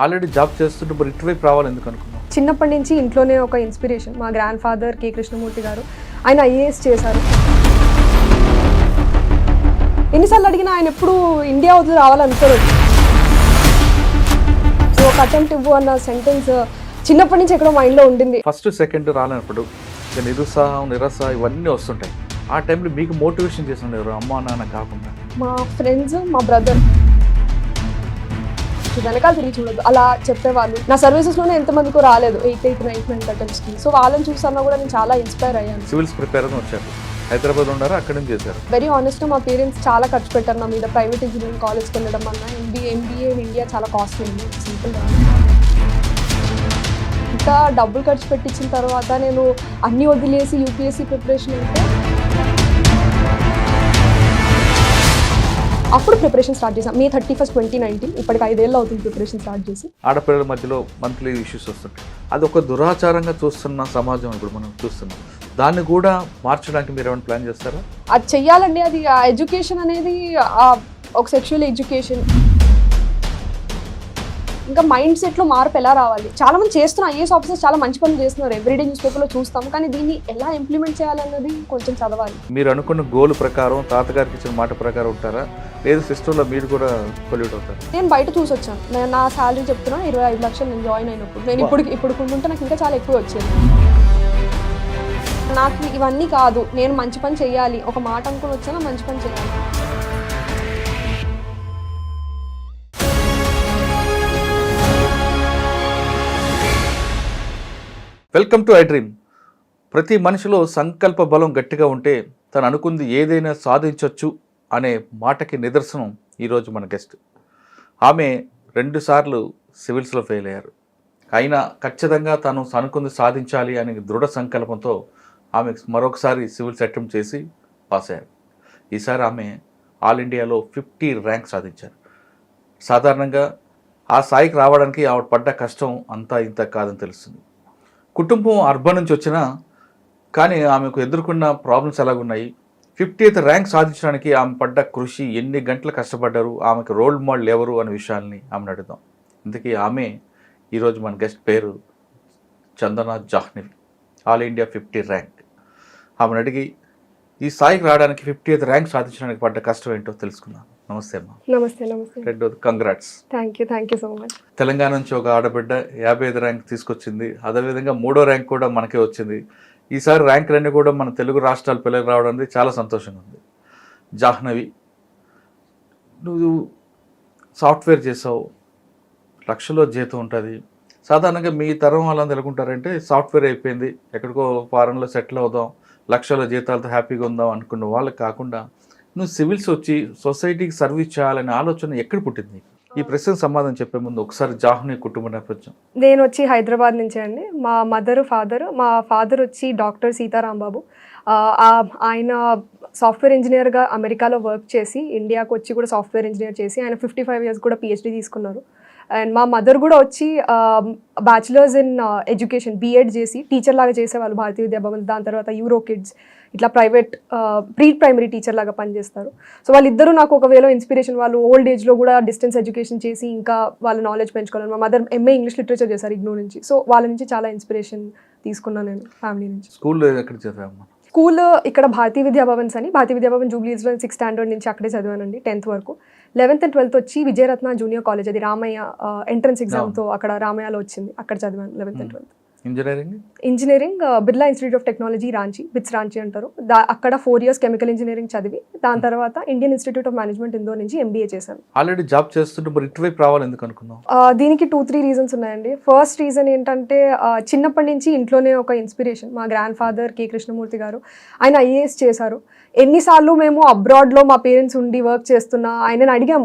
Already job చేస్తుంటే మరి ఇటువైపు రావాలి ఎందుకు అనుకున్నాం? చిన్నప్పటి నుంచి ఇంట్లోనే ఒక ఇన్స్పిరేషన్. మా గ్రాండ్ ఫాదర్ కె కృష్ణమూర్తి గారు, ఆయన ఐఏఎస్ చేశారు. ఎన్నిసార్లు అడిగినా ఆయన ఎప్పుడు ఇండియా వదిలి రావాలనుకోలేదు. ఒక అటెంప్ట్ ఇవ్వు అన్న సెంటెన్స్ చిన్నప్పటి నుంచి ఎక్కడో మైండ్లో ఉండింది. ఫస్ట్ సెకండ్ రాలేనప్పుడు నిరుత్సాహం నిరాశ ఇవన్నీ వస్తుంటాయి. ఆ టైంలో మీకు మోటివేషన్ చేసిన ఎవరు? అమ్మా నాన్న కాకుండా మా ఫ్రెండ్స్, మా బ్రదర్. వెనకాల తిరిగి చూడదు అలా చెప్పేవాళ్ళు. నా సర్వీసెస్లోనే ఎంతమందికో రాలేదు 8, 9 అటెంప్ట్స్కి. సో వాళ్ళని చూసాను కూడా నేను చాలా ఇన్స్పైర్ అయ్యాను. సివిల్స్ ప్రిపేర్ అని వచ్చారు, హైదరాబాద్ ఉన్నారు, అక్కడ నుంచి చేశారు. వెరీ ఆనెస్ట్, మా పేరెంట్స్ చాలా ఖర్చు పెట్టారు నా మీద. ప్రైవేట్ ఇంజనీరింగ్ కాలేజ్కి వెళ్ళడం వల్ల ఎంబీఏ ఇన్ ఇండియా చాలా కాస్ట్లీ ఉంది. సింపుల్. ఇంకా డబ్బులు ఖర్చు పెట్టించిన తర్వాత నేను అన్నీ వదిలేసి యూపీఎస్సీ ప్రిపరేషన్ అంటే అప్పుడు ప్రిపరేషన్ స్టార్ట్ చేసాం. May 31, 2019. ఇప్పటికి 5 ఏళ్ళు అవుతుంది ప్రిపరేషన్ స్టార్ట్ చేసి. ఆడపిల్లల మధ్యలో మంత్లీ ఇష్యూస్ వస్తుంటాయి. అది ఒక దురాచారంగా చూస్తున్న సమాజం ఇప్పుడు మనం చూస్తున్నాం. దాన్ని కూడా మార్చడానికి మీరు ఏమైనా ప్లాన్ చేస్తారా? అది చెయ్యాలండి. అది ఆ ఎడ్యుకేషన్ అనేది ఒక సెక్షువల్ ఎడ్యుకేషన్. ఇంకా మైండ్ సెట్లో మార్పు ఎలా రావాలి? చాలా మంది చేస్తున్నారు, ఐఏఎస్ ఆఫీసర్స్ చాలా మంచి పనులు చేస్తున్నారు, ఎవ్రీడే న్యూస్ పేపర్లో చూస్తాం. కానీ దీన్ని ఎలా ఇంప్లిమెంట్ చేయాలన్నది కొంచెం చదవాలి. మీరు అనుకున్న గోల్ ప్రకారం తాతగారికి ఇచ్చిన మాట ప్రకారం ఉంటారా, లేదు సిస్టంలో మీరు కూడా పొల్యూట్ అవుతారు? నేను బయట చూసి వచ్చాను. నేను నా శాలరీ చెప్తున్నాను 25 లక్షలు నేను జాయిన్ అయినప్పుడు. నేను ఇప్పుడు కొంటుంటే నాకు ఇంకా చాలా ఎక్కువ వచ్చేది. నాకు ఇవన్నీ కాదు, నేను మంచి పని చేయాలి, ఒక మాట అనుకుని వచ్చాను, మంచి పని చేయాలి. Welcome to I dream. ప్రతి మనిషిలో సంకల్ప బలం గట్టిగా ఉంటే తను అనుకుంది ఏదైనా సాధించవచ్చు అనే మాటకి నిదర్శనం ఈరోజు మన గెస్ట్. ఆమె 2 సార్లు సివిల్స్లో ఫెయిల్ అయ్యారు. అయినా ఖచ్చితంగా తను అనుకుంది సాధించాలి అనే దృఢ సంకల్పంతో ఆమె మరొకసారి సివిల్స్ అటెంప్ట్ చేసి పాస్ అయ్యారు. ఈసారి ఆమె ఆల్ ఇండియాలో 50 ర్యాంక్ సాధించారు. సాధారణంగా ఆ స్థాయికి రావడానికి ఆవిడ పడ్డ కష్టం అంతా ఇంత కాదని తెలుస్తుంది. కుటుంబం అర్బన్ నుంచి వచ్చినా కానీ ఆమెకు ఎదుర్కొన్న ప్రాబ్లమ్స్ ఎలాగున్నాయి, 50th ర్యాంక్ సాధించడానికి ఆమె పడ్డ కృషి, ఎన్ని గంటలు కష్టపడ్డారు, ఆమెకు రోల్ మోడల్ ఎవరు అనే విషయాల్ని ఆమెను అడుగుదాం. ఇందుకే ఆమె ఈరోజు మన గెస్ట్ పేరు Chandana Jahnavi. All India 50 rank. ఆమెను అడిగి ఈ స్థాయికి రావడానికి 50th ర్యాంక్ సాధించడానికి పడ్డ కష్టం ఏంటో తెలుసుకుందాం. నమస్తే అమ్మా. నమస్తే. రెండోది congrats. Thank you so much. Telangana నుంచి ఒక ఆడబిడ్డ 55 ర్యాంక్ తీసుకొచ్చింది. అదేవిధంగా 3వ ర్యాంక్ కూడా మనకే వచ్చింది. ఈసారి ర్యాంకులన్నీ కూడా మన తెలుగు రాష్ట్రాల పిల్లలు రావడం అనేది చాలా సంతోషంగా ఉంది. జాహ్నవి, నువ్వు సాఫ్ట్వేర్ చేసావు, లక్షలో జీతం ఉంటుంది. సాధారణంగా మీ తరం వాళ్ళందరూ అనుకుంటారంటే సాఫ్ట్వేర్ అయిపోయింది, ఎక్కడికో ఫారెన్లో సెటిల్ అవుదాం, లక్షల జీతాలతో హ్యాపీగా ఉందాం అనుకున్న వాళ్ళకి కాకుండా నువ్వు సివిల్స్ వచ్చి సొసైటీకి సర్వీస్ చేయాలనే ఆలోచన ఎక్కడ పుట్టింది? ఈ ప్రశ్నకు సమాధానం చెప్పే ముందు ఒకసారి జాహ్నవి కుటుంబ నేపథ్యం. నేను వచ్చి హైదరాబాద్ నుంచే అండి. మా మా ఫాదర్ వచ్చి డాక్టర్ సీతారాంబాబు. ఆయన సాఫ్ట్వేర్ ఇంజనీర్గా అమెరికాలో వర్క్ చేసి ఇండియాకు వచ్చి కూడా సాఫ్ట్వేర్ ఇంజనీర్ చేసి ఆయన 55 years కూడా PhD తీసుకున్నారు. అండ్ మా మదర్ కూడా వచ్చి బ్యాచిలర్స్ ఇన్ ఎడ్యుకేషన్ బీఎడ్ చేసి టీచర్ లాగా చేసేవాళ్ళు భారతీయ విద్యాభవన్. దాని తర్వాత యూరో కిడ్స్ ఇట్లా ప్రైవేట్ ప్రీ ప్రైమరీ టీచర్ లాగా పనిచేస్తారు. సో వాళ్ళిద్దరూ నాకు ఒక వేలో ఇన్స్పిరేషన్. వాళ్ళు ఓల్డ్ ఏజ్లో కూడా డిస్టెన్స్ ఎడ్యుకేషన్ చేసి ఇంకా వాళ్ళ నాలెడ్జ్ పెంచుకోవాలి. మా మదర్ MA ఇంగ్లీష్ లిటరేచర్ చేశారు IGNOU నుంచి. సో వాళ్ళ నుంచి చాలా ఇన్స్పిరేషన్ తీసుకున్నాను నేను ఫ్యామిలీ నుంచి. స్కూల్లో ఎక్కడ చదివామ్మా? స్కూల్ ఇక్కడ భారతీయ విద్యాభవన్స్ అని, భారతీయ విద్యాభవన్ జూబ్లీస్లో 6th standard నుంచి అక్కడే చదివానండి 10th వరకు. 11th and 12th వచ్చి విజయరత్న జూనియర్ కాలేజ్, అది రామయ్య ఎంట్రన్స్ ఎగ్జామ్తో అక్కడ రామయ్యలో వచ్చింది, అక్కడ చదివాను 11th and 12th. Engineering Birla institute of technology Ranchi, bits Ranchi అంటారు. అక్కడ 4 years కెమికల్ ఇంజనీరింగ్ చదివి దాని తర్వాత Indian institute of management Indore నుంచి MBA చేశాను. ఆల్రెడీ జాబ్ చేస్తుంటే మరి ఇటువైపు రావాలి ఎందుకు అనుకున్నావు? దీనికి 2-3 రీజన్స్ ఉన్నాయండి. ఫస్ట్ రీజన్ ఏంటంటే చిన్నప్పటి నుంచి ఇంట్లోనే ఒక ఇన్స్పిరేషన్. మా గ్రాండ్ ఫాదర్ కె కృష్ణమూర్తి గారు, ఆయన IAS చేశారు. ఎన్నిసార్లు మేము అబ్రాడ్లో మా పేరెంట్స్ ఉండి వర్క్ చేస్తున్నా ఆయనని అడిగాం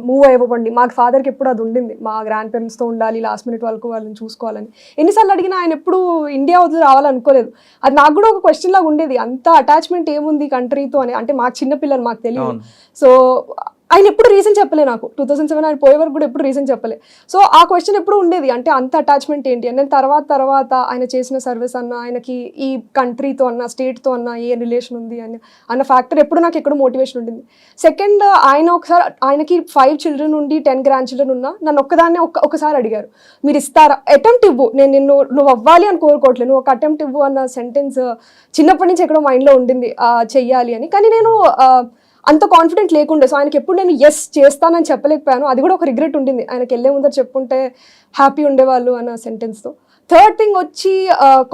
మూవ్ అయిపోండి. మా ఫాదర్కి ఎప్పుడు అది ఉండింది, మా గ్రాండ్ పేరెంట్స్తో ఉండాలి, లాస్ట్ మినిట్ వరకు వాళ్ళని చూసుకోవాలని. ఎన్నిసార్లు అడిగినా ఆయన ఎప్పుడు ఇండియా వదిలి రావాలనుకోలేదు. అది నాకు కూడా ఒక క్వశ్చన్ లాగా ఉండేది, అంత అటాచ్మెంట్ ఏముంది కంట్రీతో అని. అంటే మా చిన్నపిల్లలు మాకు తెలియదు. సో ఆయన ఎప్పుడు రీజన్ చెప్పలే నాకు. 2007 ఆయన పోయే వరకు కూడా ఎప్పుడు రీజన్ చెప్పలే. సో ఆ క్వశ్చన్ ఎప్పుడు ఉండేది, అంటే అంత అటాచ్మెంట్ ఏంటి అని. నేను తర్వాత ఆయన చేసిన సర్వీస్ అన్న, ఆయనకి ఈ కంట్రీతో అన్న, స్టేట్తో అన్న ఏ రిలేషన్ ఉంది అన్న ఫ్యాక్టర్ ఎప్పుడు నాకు ఎక్కడ మోటివేషన్ ఉండింది. సెకండ్, ఆయన ఒకసారి ఆయనకి 5 children ఉండి 10 grandchildren ఉన్నా నన్ను ఒక్కదాన్నే ఒకసారి అడిగారు, మీరు ఇస్తారా, అటెంప్ట్ ఇవ్వు, నేను నువ్వు అవ్వాలి అని కోరుకోవట్లేదు, నువ్వు ఒక అటెంప్ట్ ఇవ్వు అన్న సెంటెన్స్ చిన్నప్పటి నుంచి ఎక్కడో మైండ్లో ఉండింది చెయ్యాలి అని. కానీ నేను అంత కాన్ఫిడెంట్ లేకుండే. సో ఆయనకి ఎప్పుడు నేను ఎస్ చేస్తానని చెప్పలేకపోయాను. అది కూడా ఒక రిగ్రెట్ ఉండింది, ఆయనకి వెళ్ళే ముందర చెప్పుంటే హ్యాపీ ఉండేవాళ్ళు అన్న సెంటెన్స్తో. థర్డ్ థింగ్ వచ్చి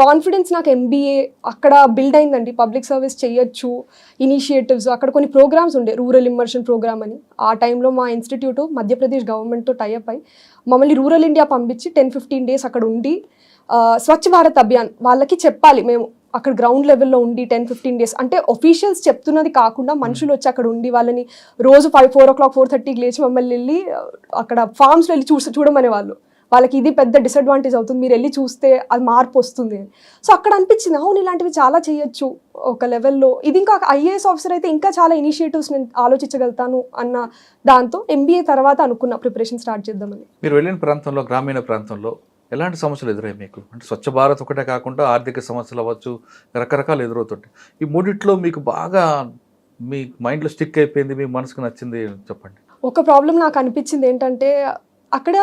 కాన్ఫిడెన్స్ నాకు MBA అక్కడ బిల్డ్ అయిందండి. పబ్లిక్ సర్వీస్ చేయొచ్చు, ఇనిషియేటివ్స్, అక్కడ కొన్ని ప్రోగ్రామ్స్ ఉండే, రూరల్ ఇమ్మర్షన్ ప్రోగ్రామ్ అని. ఆ టైంలో మా ఇన్స్టిట్యూట్ మధ్యప్రదేశ్ గవర్నమెంట్తో టైఅప్ అయి మమ్మల్ని రూరల్ ఇండియా పంపించి 10-15 days అక్కడ ఉండి స్వచ్ఛ భారత్ అభియాన్ వాళ్ళకి చెప్పాలి మేము, అక్కడ గ్రౌండ్ లెవెల్లో ఉండి 10-15 days. అంటే ఒఫీషియల్స్ చెప్తున్నది కాకుండా మనుషులు వచ్చి అక్కడ ఉండి వాళ్ళని రోజు 4 o'clock 4:30కి లేచి మమ్మల్ని వెళ్ళి అక్కడ ఫార్మ్స్లో వెళ్ళి చూడమనే వాళ్ళు. వాళ్ళకి ఇది పెద్ద డిసడ్వాంటేజ్ అవుతుంది, మీరు వెళ్ళి చూస్తే అది మార్పు వస్తుంది అని. సో అక్కడ అనిపించింది, అవును ఇలాంటివి చాలా చేయొచ్చు ఒక లెవెల్లో. ఇది ఇంకా IAS ఆఫీసర్ అయితే ఇంకా చాలా ఇనిషియేటివ్స్ నేను ఆలోచించగలుగుతాను అన్న దాంతో MBA తర్వాత అనుకున్న ప్రిపరేషన్ స్టార్ట్ చేద్దామని. మీరు వెళ్ళిన ప్రాంతంలో, గ్రామీణ ప్రాంతంలో ఎలాంటి సమస్యలు ఎదురయ్యాయి మీకు? అంటే స్వచ్ఛ భారత్ ఒకటే కాకుండా ఆర్థిక సమస్యలు అవ్వచ్చు, రకరకాలు ఎదురవుతుంటాయి. ఈ మూడిట్లో మీకు బాగా మీ మైండ్లో స్టిక్ అయిపోయింది, మీ మనసుకు నచ్చింది చెప్పండి. ఒక ప్రాబ్లం నాకు అనిపించింది ఏంటంటే, అక్కడ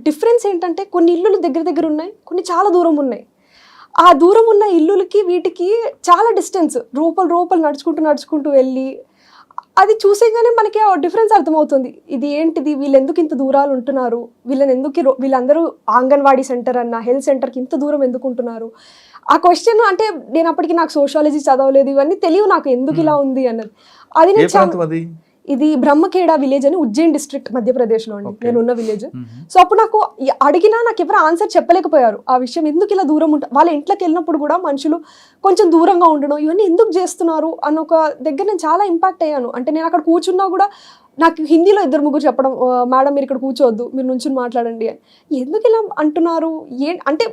డిఫరెన్స్ ఏంటంటే కొన్ని ఇల్లులు దగ్గర ఉన్నాయి, కొన్ని చాలా దూరం ఉన్నాయి. ఆ దూరం ఉన్న ఇల్లులకి వీటికి చాలా డిస్టెన్స్, రూపలు నడుచుకుంటూ వెళ్ళి అది చూసేగానే మనకి ఆ డిఫరెన్స్ అర్థమవుతుంది. ఇది ఏంటిది, వీళ్ళు ఎందుకు ఇంత దూరాలు ఉంటున్నారు, వీళ్ళందరూ అంగన్వాడీ సెంటర్ అన్న, హెల్త్ సెంటర్కి ఇంత దూరం ఎందుకు ఉంటున్నారు. ఆ క్వశ్చన్ అంటే నేను అప్పటికి నాకు సోషాలజీ చదవలేదు, ఇవన్నీ తెలియవు నాకు ఎందుకు ఇలా ఉంది అన్నది. అది నేను ఇది బ్రహ్మఖేడా విలేజ్ అని ఉజ్జయిన్ డిస్ట్రిక్ట్ మధ్యప్రదేశ్లో అండి నేను ఉన్న విలేజ్. సో అప్పుడు నాకు అడిగినా నాకు ఎవరు ఆన్సర్ చెప్పలేకపోయారు ఆ విషయం, ఎందుకు ఇలా దూరం ఉంటారు. వాళ్ళ ఇంట్లోకి వెళ్ళినప్పుడు కూడా మనుషులు కొంచెం దూరంగా ఉండడం, ఇవన్నీ ఎందుకు చేస్తున్నారు అన్న ఒక దగ్గర నేను చాలా ఇంపాక్ట్ అయ్యాను. అంటే నేను అక్కడ కూర్చున్నా కూడా నాకు హిందీలో 2-3 చెప్పడం, మేడం మీరు ఇక్కడ కూర్చోవద్దు, మీరు నుంచుని మాట్లాడండి అని. ఎందుకు ఇలా అంటున్నారు అంటే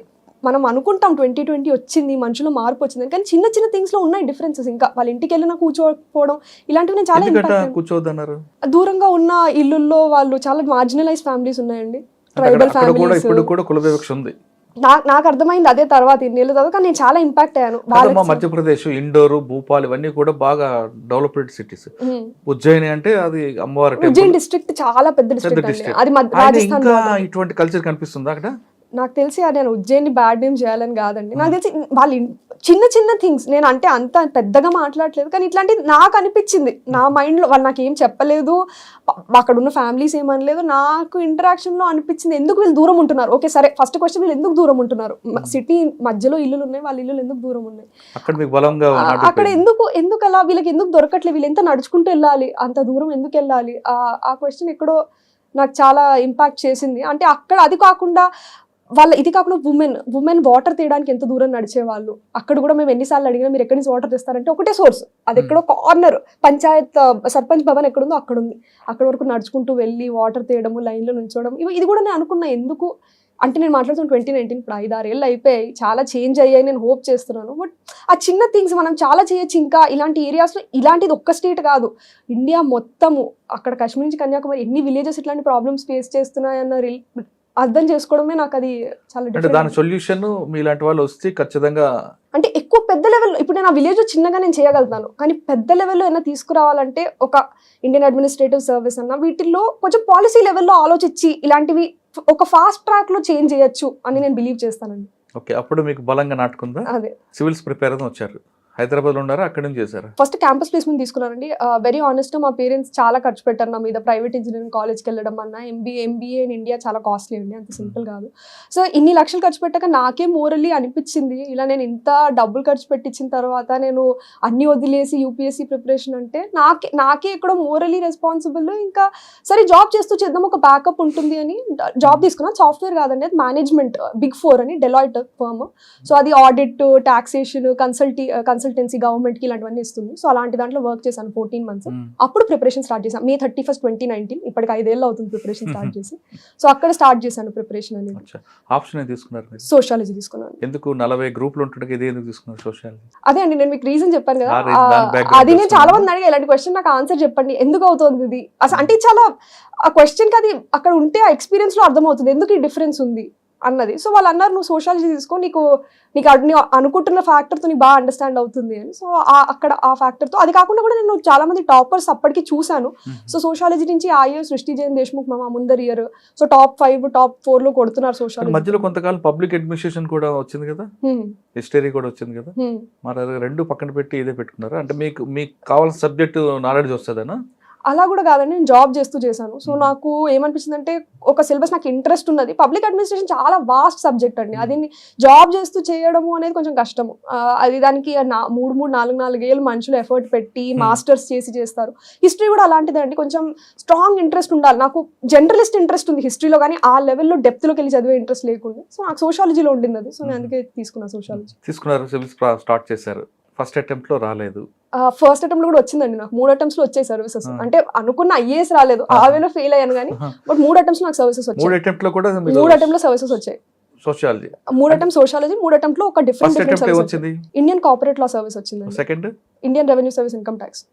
మనం అనుకుంటాం 2020 వచ్చింది, మనుషులు మార్పు వచ్చింది, కానీ చిన్న థింగ్స్ లో ఉన్నాయి డిఫరెన్సెస్. ఇంకా వాళ్ళ ఇంటికి వెళ్ళినా కూర్చోకపోవడం, ఇలాంటివి నేను చాలా దూరంగా ఉన్న ఇల్లుల్లో వాళ్ళు చాలా మార్జినలైజ్ ఫ్యామిలీస్ ఉన్నాయండి, ట్రైబల్ ఫ్యామిలీస్. నాకు అర్థమైంది అదే తర్వాత ఇన్నేళ్ళ తర్వాత, కానీ నేను చాలా ఇంపాక్ట్ అయ్యాను. మధ్యప్రదేశ్ ఇండోర్, భూపాల్ ఇవన్నీ కూడా బాగా డెవలప్డ్ సిటీస్. ఉజ్జయిని అంటే అది అమ్మవారి ఉజ్జయిన్ డిస్ట్రిక్ట్ చాలా పెద్ద డిస్ట్రిక్ట్, అది రాజస్థాన్. ఇటువంటి కల్చర్ కనిపిస్తుంది అక్కడ. నాకు తెలిసి నేను ఉజ్జయిని బ్యాడ్ నేమ్ చేయాలని కాదండి, నాకు తెలిసి వాళ్ళు చిన్న థింగ్స్, నేను అంటే అంత పెద్దగా మాట్లాడలేదు, కానీ ఇట్లాంటిది నాకు అనిపించింది నా మైండ్లో. వాళ్ళు నాకు ఏం చెప్పలేదు, అక్కడ ఉన్న ఫ్యామిలీస్ ఏమనలేదు, నాకు ఇంటరాక్షన్లో అనిపించింది ఎందుకు వీళ్ళు దూరం ఉంటున్నారు. ఓకే సరే, ఫస్ట్ క్వశ్చన్ వీళ్ళు ఎందుకు దూరం ఉంటున్నారు, సిటీ మధ్యలో ఇల్లులు ఉన్నాయి, వాళ్ళ ఇల్లులు ఎందుకు దూరం ఉన్నాయి, అక్కడ ఎందుకు అలా, వీళ్ళకి ఎందుకు దొరకట్లేదు, వీళ్ళు ఎంత నడుచుకుంటూ వెళ్ళాలి, అంత దూరం ఎందుకు వెళ్ళాలి. ఆ క్వశ్చన్ ఎక్కడో నాకు చాలా ఇంపాక్ట్ చేసింది. అంటే అక్కడ అది కాకుండా ఇది కాకుండా ఉమెన్ వాటర్ తీయడానికి ఎంత దూరం నడిచేవాళ్ళు. అక్కడ కూడా మేము ఎన్నిసార్లు అడిగినా మీరు ఎక్కడి నుంచి వాటర్ తెస్తారంటే ఒకటే సోర్స్, అది ఎక్కడో కార్నర్, పంచాయత్ సర్పంచ్ భవన్ ఎక్కడుందో అక్కడ ఉంది, అక్కడ వరకు నడుచుకుంటూ వెళ్ళి వాటర్ తీయడము, లైన్లో నుంచోవడం, ఇది కూడా నేను అనుకున్నా ఎందుకు అంటే. నేను మాట్లాడుతున్న 2019, ఇప్పుడు 5-6 ఏళ్ళు అయిపోయాయి, చాలా చేంజ్ అయ్యాయి, నేను హోప్ చేస్తున్నాను. బట్ ఆ చిన్న థింగ్స్ మనం చాలా చేయొచ్చు ఇంకా ఇలాంటి ఏరియాస్లో. ఇలాంటిది ఒక్క స్టేట్ కాదు, ఇండియా మొత్తము, అక్కడ కాశ్మీర్ నుంచి కన్యాకుమారి ఎన్ని విలేజెస్ ఇట్లాంటి ప్రాబ్లమ్స్ ఫేస్ చేస్తున్నాయన్న అర్థం చేసుకోవడమే నాకు అది చాలా. దాని సొల్యూషన్ మీలాంటి వాళ్ళు వస్తే ఖచ్చితంగా, అంటే ఎక్కువ పెద్ద లెవెల్లో, ఇప్పుడు నేను ఆ విలేజ్ చిన్నగా నేను చేయగలుగుతాను, కానీ పెద్ద లెవెల్లో ఏమైనా తీసుకురావాలంటే ఒక ఇండియన్ అడ్మినిస్ట్రేటివ్ సర్వీస్ అన్న వీటిల్లో కొంచెం పాలసీ లెవెల్లో ఆలోచించి ఇలాంటివి ఒక ఫాస్ట్ ట్రాక్ లో చేంజ్ చేయొచ్చు అని నేను బిలీవ్ చేస్తానండి. ఓకే, అప్పుడు మీకు బలంగా నాటుకుందా? అదే సివిల్స్ ప్రిపేర్ అవుతూ వచ్చారు, హైదరాబాద్లో ఉన్నారా, అక్కడ నుంచి చేశారు? ఫస్ట్ క్యాంపస్ ప్లేస్మెంట్ తీసుకున్నానండి. వెరీ ఆనెస్ట్, మా పేరెంట్స్ చాలా ఖర్చు పెట్టారు నా మీద. ప్రైవేట్ ఇంజనీరింగ్ కాలేజ్కి వెళ్ళడం అన్న, ఎంబీఏ ఇన్ ఇండియా చాలా కాస్ట్లీ అండి, అంత సింపుల్ కాదు. సో ఇన్ని లక్షలు ఖర్చు పెట్టాక నాకే మోరల్లీ అనిపించింది, ఇలా నేను ఇంత డబ్బులు ఖర్చు పెట్టించిన తర్వాత నేను అన్ని వదిలేసి యూపీఎస్సీ ప్రిపరేషన్ అంటే నాకే ఎక్కడో మోరల్లీ రెస్పాన్సిబుల్. ఇంకా సరే జాబ్ చేస్తూ చేద్దాం, ఒక బ్యాకప్ ఉంటుంది అని జాబ్ తీసుకున్నాను. సాఫ్ట్వేర్ కాదండి, అది మేనేజ్మెంట్, Big 4 అని, డెలాయిట్ ఫర్మ్. సో అది ఆడిట్, టాక్సేషన్, కన్సల్టెన్సీ కన్సల్టెన్సీ గవర్నమెంట్కి ఇలాంటివన్నీ ఇస్తుంది. సో అలాంటి దాంట్లో వర్క్ చేశాను 14 months. Hmm. అప్పుడు ప్రిపరేషన్ స్టార్ట్ చేశాను. May 31st, 2019. ఇప్పటికి 5 ఏళ్ళు అవుతుంది ప్రిపరేషన్ స్టార్ట్ చేసి. సో అక్కడ స్టార్ట్ చేశాను ప్రిపరేషన్ అనేది. ఆప్షన్ ఏం తీసుకున్నారు మీరు? సోషాలజీ తీసుకున్నాను. ఎందుకు 40 గ్రూపులు ఉంటుండగా ఇది ఎందుకు తీసుకున్నారు సోషాలజీ? అదే అండి, నేను మీకు రీజన్ చెప్పాను కదా, దాని background అది నేను చాలా మంది అడిగా ఇలాంటి క్వశ్చన్, నాకు ఆన్సర్ చెప్పండి ఎందుకు అవుతుంది ఇది అసలు, అంటే చాలా ఆ క్వశ్చన్ కి అది అక్కడ ఉంటే ఆ ఎక్స్పీరియన్స్ లో అర్థమవుతుంది ఎందుకు ఈ డిఫరెన్స్ ఉంది అన్నది. సో వాళ్ళు అన్నారు నువ్వు సోషాలజీ తీసుకో, నీకు అనుకుంటున్న ఫ్యాక్టర్ తో నీకు బాగా అండర్స్టాండ్ అవుతుంది అని. సో అక్కడ ఆ ఫ్యాక్టర్ తో, అది కాకుండా కూడా నేను చాలా మంది టాపర్స్ అప్పటికి చూశాను. సో సోషాలజీ నుంచి ఐఏఎస్ సృష్టి జైన్ దేశ్ముఖ్ మా ముందర ఇయర్ సో టాప్ 5 టాప్ 4 లో కొడుతున్నారు సోషాలజీ. మధ్యలో కొంతకాలం పబ్లిక్ అడ్మినిస్ట్రేషన్ కూడా వచ్చింది కదా, హిస్టరీ కూడా వచ్చింది కదా, మరి రెండు పక్కన పెట్టి ఇదే పెట్టుకున్నారా? అంటే మీకు కావాల్సిన సబ్జెక్ట్ నాలెడ్జ్ వస్తుందనా? అలా కూడా కాదండి, నేను జాబ్ చేస్తూ చేశాను. సో నాకు ఏమనిపించింది అంటే ఒక సిలబస్ నాకు ఇంట్రెస్ట్ ఉన్నది. పబ్లిక్ అడ్మినిస్ట్రేషన్ చాలా వాస్ట్ సబ్జెక్ట్ అండి, అది జాబ్ చేస్తూ చేయడము అనేది కొంచెం కష్టము. అది దానికి 3-4 ఏళ్ళు మనుషులు ఎఫర్ట్ పెట్టి మాస్టర్స్ చేస్తారు. హిస్టరీ కూడా అలాంటిదే అండి, కొంచెం స్ట్రాంగ్ ఇంట్రెస్ట్ ఉండాలి. నాకు జనరలిస్ట్ ఇంట్రెస్ట్ ఉంది హిస్టరీలో, కానీ ఆ లెవెల్లో డెప్త్లోకి వెళ్ళి చదివే ఇంట్రెస్ట్ లేకుండా. సో నాకు సోషాలజీలో ఉండింది అది. సో నేను అందుకే తీసుకున్నాను సోషాలజీ. తీసుకున్నారు, సివిల్స్ స్టార్ట్ చేశారు. ఫస్ట్ అటెంప్ట్ లో రాలేదు. ఫస్ట్ అటెంప్ట్ లో కూడా వచ్చిందండి నాకు. 3 attempts లో వచ్చాయి సర్వీసెస్. అంటే అనుకున్న ఐఏఎస్ రాలేదు, ఆ వేలో ఫెయిల్ అయ్యాను కానీ, బట్ 3 attempts లో నాకు సర్వీసెస్ వచ్చాయి. 3 అటెంప్ట్ లో కూడా 3 attempts లో సర్వీసెస్ వచ్చాయి. సోషాలజీ 3 attempts సోషాలజీ, 3 attempts లో ఒక డిఫరెంట్ సర్వీస్ వచ్చింది. ఇండియన్ కార్పొరేట్ లా సర్వీస్ వచ్చింది. Second Indian revenue service income tax.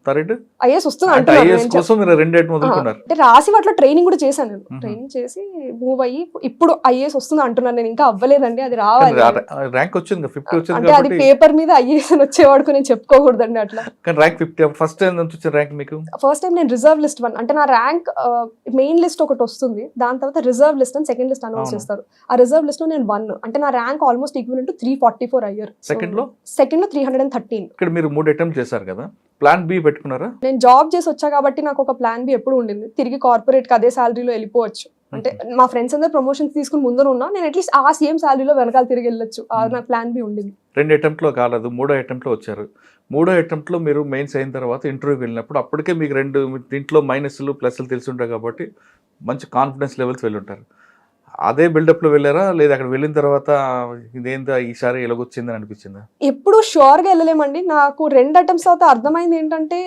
Third IAS వస్తుంది అంటే ఐఏఎస్ కోసం మీరు 2 అటెంప్ట్ వదులుకున్నారు. అంటే రాసి వాటిలో ట్రైనింగ్ కూడా చేశాను నేను. ట్రైనింగ్ చేసి మూవ్ అయ్యి ఇప్పుడు ఐఏఎస్ వస్తుంది అంటున్నాను నేను. ఇంకా అవ్వలేదండి, అది రావాలి. ర్యాంక్ వచ్చింది 50 వచ్చింది అంటే అది పేపర్ మీద ఐఏఎస్ అని వచ్చేవాడుకు నేను చెప్పుకోకూడదండి అట్లా. కానీ ర్యాంక్ 50 ఫస్ట్ టైం ఎంత వచ్చింది ర్యాంక్ మీకు? ఫస్ట్ టైం నేను రిజర్వ్ లిస్ట్ 1, అంటే నా ర్యాంక్ మెయిన్ లిస్ట్ ఒకటి వస్తుంది, దాని తర్వాత రిజర్వ్ లిస్ట్ అని సెకండ్ లిస్ట్ అనౌన్స్ చేస్తారు. ఆ రిజర్వ్ లిస్ట్ లో నేను 1, అంటే నా ర్యాంక్ ఆల్మోస్ట్ ఈక్వల్ టు 344 అయ్యారు. సెకండ్ లో 313. ఇక్కడ మీరు 3 అటెంప్ట్ చేశారు కదా, ప్లాన్ బి పెట్టుకున్నారా? నేను జాబ్ చేసి వచ్చా కాబట్టి నాకు ఒక ప్లాన్ బి ఎప్పుడు ఉండింది, తిరిగి కార్పొరేట్ కి అదే సాలరీలో వెళ్ళిపోవచ్చు. అంటే మా ఫ్రెండ్స్ అందరూ ప్రమోషన్స్ తీసుకుని ముందర ఉన్నా, నేను అట్లీస్ట్ ఆ సేమ్ సాలరీలో వెనకాల తిరిగి వెళ్ళొచ్చు, నాకు ప్లాన్ బి ఉండింది. 2 అటెంప్ట్ లో కాలేదు, 3వ అటెంప్ట్ లో వచ్చారు. 3వ అటెంప్ట్ లో మీరు మెయిన్స్ అయిన తర్వాత ఇంటర్వ్యూకి వెళ్ళినప్పుడు అప్పటికే మీకు 2 దీంట్లో మైనస్లు ప్లస్లు తెలిసి ఉంటాయి కాబట్టి మంచి కాన్ఫిడెన్స్ లెవెల్స్ వెళ్ళి ఉంటారు. అదే బిల్డప్ లో వెళ్ళారా, లేదా అక్కడ వెళ్ళిన తర్వాత ఇదేందా ఈసారి ఎలాగొచ్చిందని అనిపించిందా? ఎప్పుడు షూర్ గా వెళ్ళలేమండి. నాకు 2 attempts తర్వాత అర్థమైంది ఏంటంటే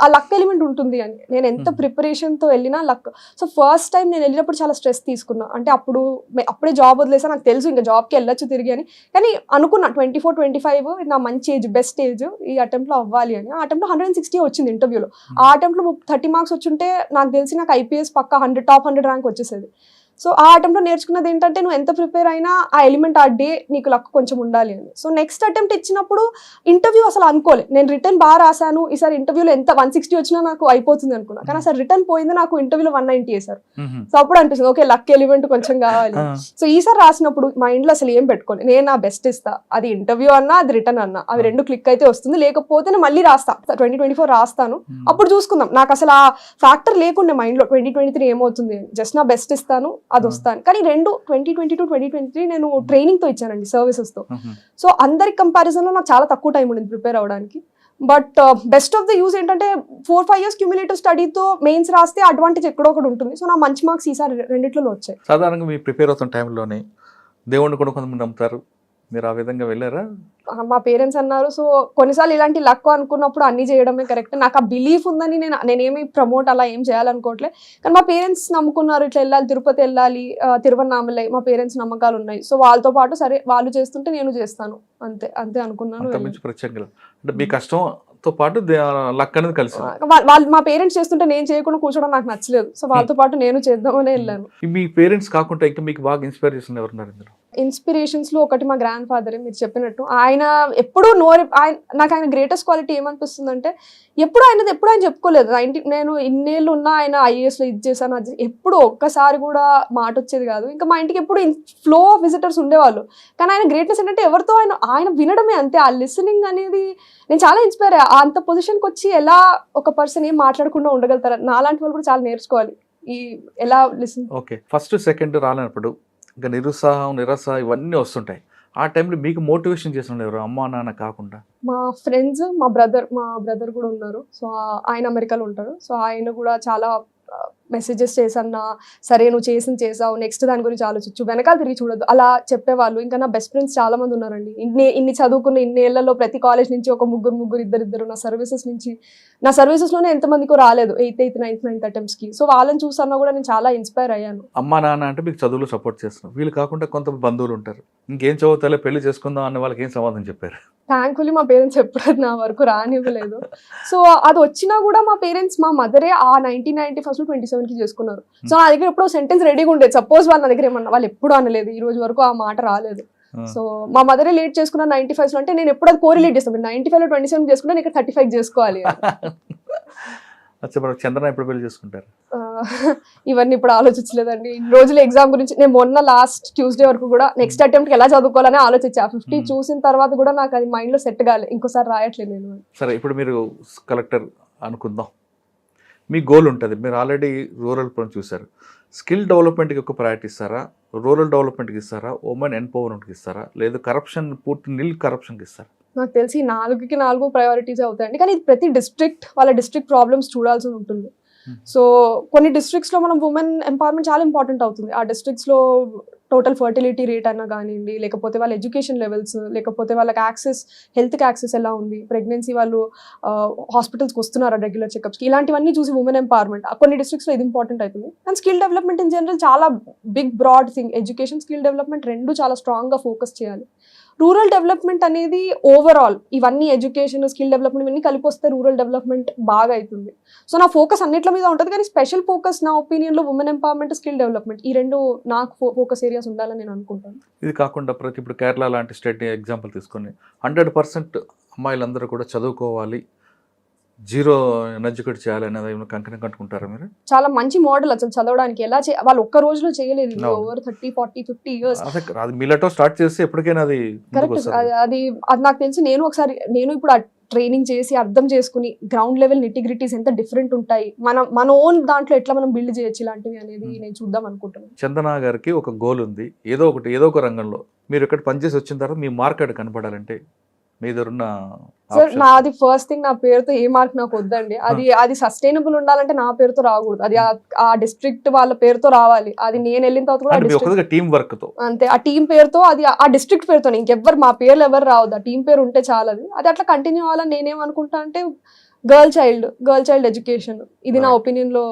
ఆ లక్ ఎలిమెంట్ ఉంటుంది అని. నేను ఎంత ప్రిపరేషన్ తో వెళ్ళినా లక్. సో ఫస్ట్ టైం నేను వెళ్ళినప్పుడు చాలా స్ట్రెస్ తీసుకున్నా. అంటే అప్పుడే జాబ్ వదిలేసా, నాకు తెలుసు ఇంకా జాబ్కి వెళ్ళొచ్చు తిరిగి అని. కానీ అనుకున్నా 24-25 నా మంచి ఏజ్, బెస్ట్ ఏజ్, ఈ అటెంప్ట్ లో అవ్వాలి అని. ఆ అటెంప్ట్ లో 160 వచ్చింది ఇంటర్వ్యూలో. ఆ అటెంప్ట్ లో 30 marks వచ్చుంటే నాకు తెలిసి నాకు ఐపీఎస్ పక్క టాప్ 100 ర్యాంక్ వచ్చేసేది. సో ఆ అటెంప్ట్ లో నేర్చుకున్నది ఏంటంటే నువ్వు ఎంత ప్రిపేర్ అయినా ఆ ఎలిమెంట్ ఆ డే నీకు లక్ కొంచెం ఉండాలి అని. సో నెక్స్ట్ అటెంప్ట్ ఇచ్చినప్పుడు ఇంటర్వ్యూ అసలు అనుకోలే, నేను రిటర్న్ బాగా రాశాను, ఈసారి ఇంటర్వ్యూలో ఎంత 160 వచ్చినా నాకు అయిపోతుంది అనుకున్నా. కానీ అసలు రిటర్న్ పోయింది, నాకు ఇంటర్వ్యూలో 190 వేశారు. సో అప్పుడు అనిపిస్తుంది ఓకే లక్ ఎలిమెంట్ కొంచెం కావాలి. సో ఈసారి రాసినప్పుడు మైండ్ లో అసలు ఏం పెట్టుకోలేదు, నేను నా బెస్ట్ ఇస్తా, అది ఇంటర్వ్యూ అన్నా అది రిటర్న్ అన్నా అవి 2 క్లిక్ అయితే వస్తుంది, లేకపోతే నేను మళ్ళీ రాస్తా 2024 రాస్తాను, అప్పుడు చూసుకుందాం. నాకు అసలు ఆ ఫ్యాక్టర్ లేకుండే మైండ్ లో 2023 ఏమవుతుంది, జస్ట్ నా బెస్ట్ ఇస్తాను అది వస్తాను. కానీ 2022-2023 నేను ట్రైనింగ్ తో ఇచ్చానండి, సర్వీసెస్ తో. సో అందరి కంపారిజన్ లో నాకు చాలా తక్కువ టైం ఉండింది ప్రిపేర్ అవడానికి. But best of the use ఏంటంటే 4-5 years క్యూములేటివ్ స్టడీతో మెయిన్స్ రాస్తే అడ్వాంటేజ్ ఎక్కడో ఒకటి ఉంటుంది. సో నా మంచి మార్క్స్ ఈసారి 2 వచ్చాయి. సాధారణంగా మీరు ప్రిపేర్ అవుతున్న టైంలోనే దేవుడిని కూడా కొంతమంది నమ్ముతారు, మీరు ఆ విధంగా వెళ్ళారా? మా పేరెంట్స్ అన్నారు. సో కొన్నిసార్లు ఇలాంటి లక్ అనుకున్నప్పుడు అన్ని చేయడమే కరెక్ట్. నాకు ఆ బిలీఫ్ ఉందని నేనేమి ప్రమోట్ అలా ఏం చేయాలనుకోవట్లే. కానీ మా పేరెంట్స్ నమ్ముకున్నారు, ఇట్లా వెళ్ళాలి, తిరుపతి వెళ్ళాలి, తిరువన్నామలై, మా పేరెంట్స్ నమ్మకాలు ఉన్నాయి. సో వాళ్ళతో పాటు సరే వాళ్ళు చేస్తుంటే నేను చేస్తాను, అంతే అనుకున్నాను. అంటే మీ కష్టంతో పాటు లక్ అనేది కలిసి వాళ్ళు మా పేరెంట్స్ చేస్తుంటే నేను చేయకుండా కూర్చోవడం నాకు నచ్చలేదు. సో వాళ్ళతో పాటు నేను చేద్దామనే వెళ్ళాను. మీ పేరెంట్స్ కాకుండా ఇంకా మీకు బాగా ఇన్స్పైర్ చేసిన ఎవరున్నారు ఇందులో? ఇన్స్పిరేషన్స్ లో ఒకటి మా గ్రాండ్ ఫాదరే, మీరు చెప్పినట్టు. ఆయన ఎప్పుడూ నాకు ఆయన గ్రేటెస్ట్ క్వాలిటీ ఏమనిపిస్తుంది అంటే ఎప్పుడు ఆయన చెప్పుకోలేదు. నేను ఇన్నేళ్ళు ఉన్నా ఆయన ఐఏఎస్ లో ఇది చేశాను అది, ఎప్పుడు ఒక్కసారి కూడా మాట వచ్చేది కాదు. ఇంకా మా ఇంటికి ఎప్పుడు ఫ్లో ఆఫ్ విజిటర్స్ ఉండేవాళ్ళు. కానీ ఆయన గ్రేట్నెస్ ఏంటంటే ఎవరితో ఆయన వినడమే, అంతే. ఆ లిసనింగ్ అనేది నేను చాలా ఇన్స్పైర్ అయ్యా. అంత పొజిషన్కి వచ్చి ఎలా ఒక పర్సన్ ఏం మాట్లాడకుండా ఉండగలుగుతారు, నాలాంటి వాళ్ళు కూడా చాలా నేర్చుకోవాలి ఈ ఎలా లిసన్. ఓకే, ఫస్ట్ సెకండ్ రాలేనప్పుడు ఇంకా నిరాశ ఇవన్నీ వస్తుంటాయి. ఆ టైంలో మీకు మోటివేషన్ చేసిన ఎవరు, అమ్మా నాన్న కాకుండా? మా ఫ్రెండ్స్, మా బ్రదర్ కూడా ఉన్నారు. సో ఆయన అమెరికాలో ఉంటారు. సో ఆయన కూడా చాలా మెసేజెస్ చేసన్నా సరే నువ్వు చేసావు నెక్స్ట్ దాని గురించి ఆలోచించు, వెనకాల తిరిగి చూడొద్దు అలా చెప్పేవాళ్ళు. ఇంకా నా బెస్ట్ ఫ్రెండ్స్ చాలా మంది ఉన్నారండి. ఇన్ని చదువుకున్న ఇన్ని ఏళ్లలో ప్రతి కాలేజ్ నుంచి ఒక ముగ్గురు ఇద్దరు నా సర్వీసెస్లోనే ఎంతమందికో రాలేదు 8th 9th అటెంప్ట్స్కి. సో వాళ్ళని చూసన్నా కూడా నేను చాలా ఇన్స్పైర్ అయ్యాను. అమ్మా నాన్న అంటే మీకు చదువులో సపోర్ట్ చేస్తున్నారు, వీళ్ళు కాకుండా కొంత బంధువులు ఉంటారు, ఇంకేం చదువుతాలే పెళ్లి చేసుకుందాం అన్న వాళ్ళకి ఏం సమాధానం చెప్పారు? థ్యాంక్ఫుల్లీ మా పేరెంట్స్ ఎప్పుడు నా వరకు రానివ్వలేదు. సో అది వచ్చినా కూడా మా పేరెంట్స్, మా మదరే ఆ 1991 27కి చేసుకున్నారు. సో నా దగ్గర ఎప్పుడో సెంటెన్స్ రెడీగా ఉండేది. సపోజ్ వాళ్ళు నా దగ్గర ఏమన్నా, వాళ్ళు ఎప్పుడు అనలేదు, ఈ రోజు వరకు ఆ మాట రాలేదు. సో మా మదరే లేట్ చేసుకున్న 95లో, అంటే నేను ఎప్పుడు అది కోరిలేట్ చేస్తాను, 95లో 27 చేసుకుంటే నేను ఇక్కడ 35 చేసుకోవాలి. చంద్రన ఎప్పుడు పెళ్లి చేసుకుంటారు? ఇవన్నీ ఇప్పుడు ఆలోచించలేదండి. ఇన్ని రోజులు ఎగ్జామ్ గురించి నేను మొన్న లాస్ట్ ట్యూస్డే వరకు కూడా నెక్స్ట్ అటెంప్ట్కి ఎలా చదువుకోవాలని ఆలోచించా. 50 చూసిన తర్వాత కూడా నాకు అది మైండ్లో సెట్ కాలే, ఇంకోసారి రాయట్లేదు నేను. సరే, ఇప్పుడు మీరు కలెక్టర్ అనుకుందాం, మీ గోల్ ఉంటుంది, మీరు ఆల్రెడీ రూరల్ పని చూశారు. స్కిల్ డెవలప్మెంట్కి ఎక్కువ ప్రయారిటీ ఇస్తారా, రూరల్ డెవలప్మెంట్కి ఇస్తారా, ఉమెన్ ఎంపవర్మెంట్కి ఇస్తారా, లేదు కరప్షన్ పూర్తి నిల్ కరప్షన్కి ఇస్తారా? నాకు తెలిసి 4కి 4 ప్రయారిటీస్ అవుతాయండి. కానీ ఇది ప్రతి డిస్ట్రిక్ట్ వాళ్ళ డిస్ట్రిక్ట్ ప్రాబ్లమ్స్ చూడాల్సి ఉంటుంది. సో కొన్ని డిస్ట్రిక్ట్స్లో మనం ఉమెన్ ఎంపవర్మెంట్ చాలా ఇంపార్టెంట్ అవుతుంది. ఆ డిస్ట్రిక్ట్స్లో టోటల్ ఫర్టిలిటీ రేట్ అన్నా కానివ్వండి, లేకపోతే వాళ్ళ ఎడ్యుకేషన్ లెవెల్స్, లేకపోతే వాళ్ళకి హెల్త్కి యాక్సెస్ ఎలా ఉంది, ప్రెగ్నెన్సీ వాళ్ళు హాస్పిటల్స్కి వస్తున్నారా రెగ్యులర్ చెకప్స్కి, ఇలాంటివన్నీ చూసి ఉమెన్ ఎంపవర్మెంట్ కొన్ని డిస్ట్రిక్ట్స్లో ఇది ఇంపార్టెంట్ అవుతుంది. కానీ స్కిల్ డెవలప్మెంట్ ఇన్ జనరల్ చాలా big broad thing. Education, skill development రెండు చాలా స్ట్రాంగ్గా ఫోకస్ చేయాలి. రూరల్ డెవలప్మెంట్ అనేది ఓవరాల్ ఇవన్నీ ఎడ్యుకేషన్, స్కిల్ డెవలప్మెంట్ ఇవన్నీ కలిపి వస్తే రూరల్ డెవలప్మెంట్ బాగా అవుతుంది. సో నా ఫోకస్ అన్నిట్ల మీద ఉంటుంది, కానీ స్పెషల్ ఫోకస్ నా ఒపీనియన్లో ఉమెన్ ఎంపవర్మెంట్, స్కిల్ డెవలప్మెంట్, ఈ రెండు నాకు ఫోకస్ ఏరియాస్ ఉండాలని నేను అనుకుంటాను. ఇది కాకుండా ఇప్పుడు కేరళ లాంటి స్టేట్ ఎగ్జాంపుల్ తీసుకొని 100% అమ్మాయిలందరూ కూడా చదువుకోవాలి, జీరో ఎడ్యుకేట్ చేయాలనేది కంకణం కట్టుకుంటారా మీరు? చాలా మంచి మోడల్ అసలు చదవడానికి. ఎలా వాళ్ళు ఒక్క రోజులో చేయలేదు, ఓవర్ 30 40 50 ఇయర్స్. అది మీలతో స్టార్ట్ చేస్తే ఎప్పటికైనా అది కరెక్ట్. అది నాకు తెలిసి నేను ఇప్పుడు ట్రైనింగ్ చేసి అర్థం చేసుకుని గ్రౌండ్ లెవెల్ నిటిగ్రిటీస్ ఎంత డిఫరెంట్ ఉంటాయి, మన ఓన్ దాంట్లో ఎట్లా మనం బిల్డ్ చేయొచ్చు ఇలాంటివి అనేది నేను చూద్దాం అనుకుంటున్నాను. చందన గారికి ఒక గోల్ ఉంది, ఏదో ఒక రంగంలో మీరు ఇక్కడ పనిచేసి వచ్చిన తర్వాత మీ మార్కెట్ కనపడాలంటే మీ దగ్గరున్న సార్, నాది ఫస్ట్ థింగ్, నా పేరుతో ఏ మార్క్ నాకు వద్దండి. అది సస్టైనబుల్ ఉండాలంటే నా పేరుతో రాకూడదు, అది ఆ డిస్ట్రిక్ట్ వాళ్ళ పేరుతో రావాలి. అది నేను వెళ్ళిన తర్వాత కూడా టీం వర్క్ తో అంతే, ఆ టీం పేరుతో, అది ఆ డిస్ట్రిక్ట్ పేరుతో, ఇంకెవ్వరు మా పేర్లు ఎవరు రావద్దు, ఆ టీం పేరు ఉంటే చాలది. అది అట్లా కంటిన్యూ అవ్వాలని నేనేమనుకుంటా అంటే గర్ల్ చైల్డ్ ఎడ్యుకేషన్, ఇది నా ఒపీనియన్ లో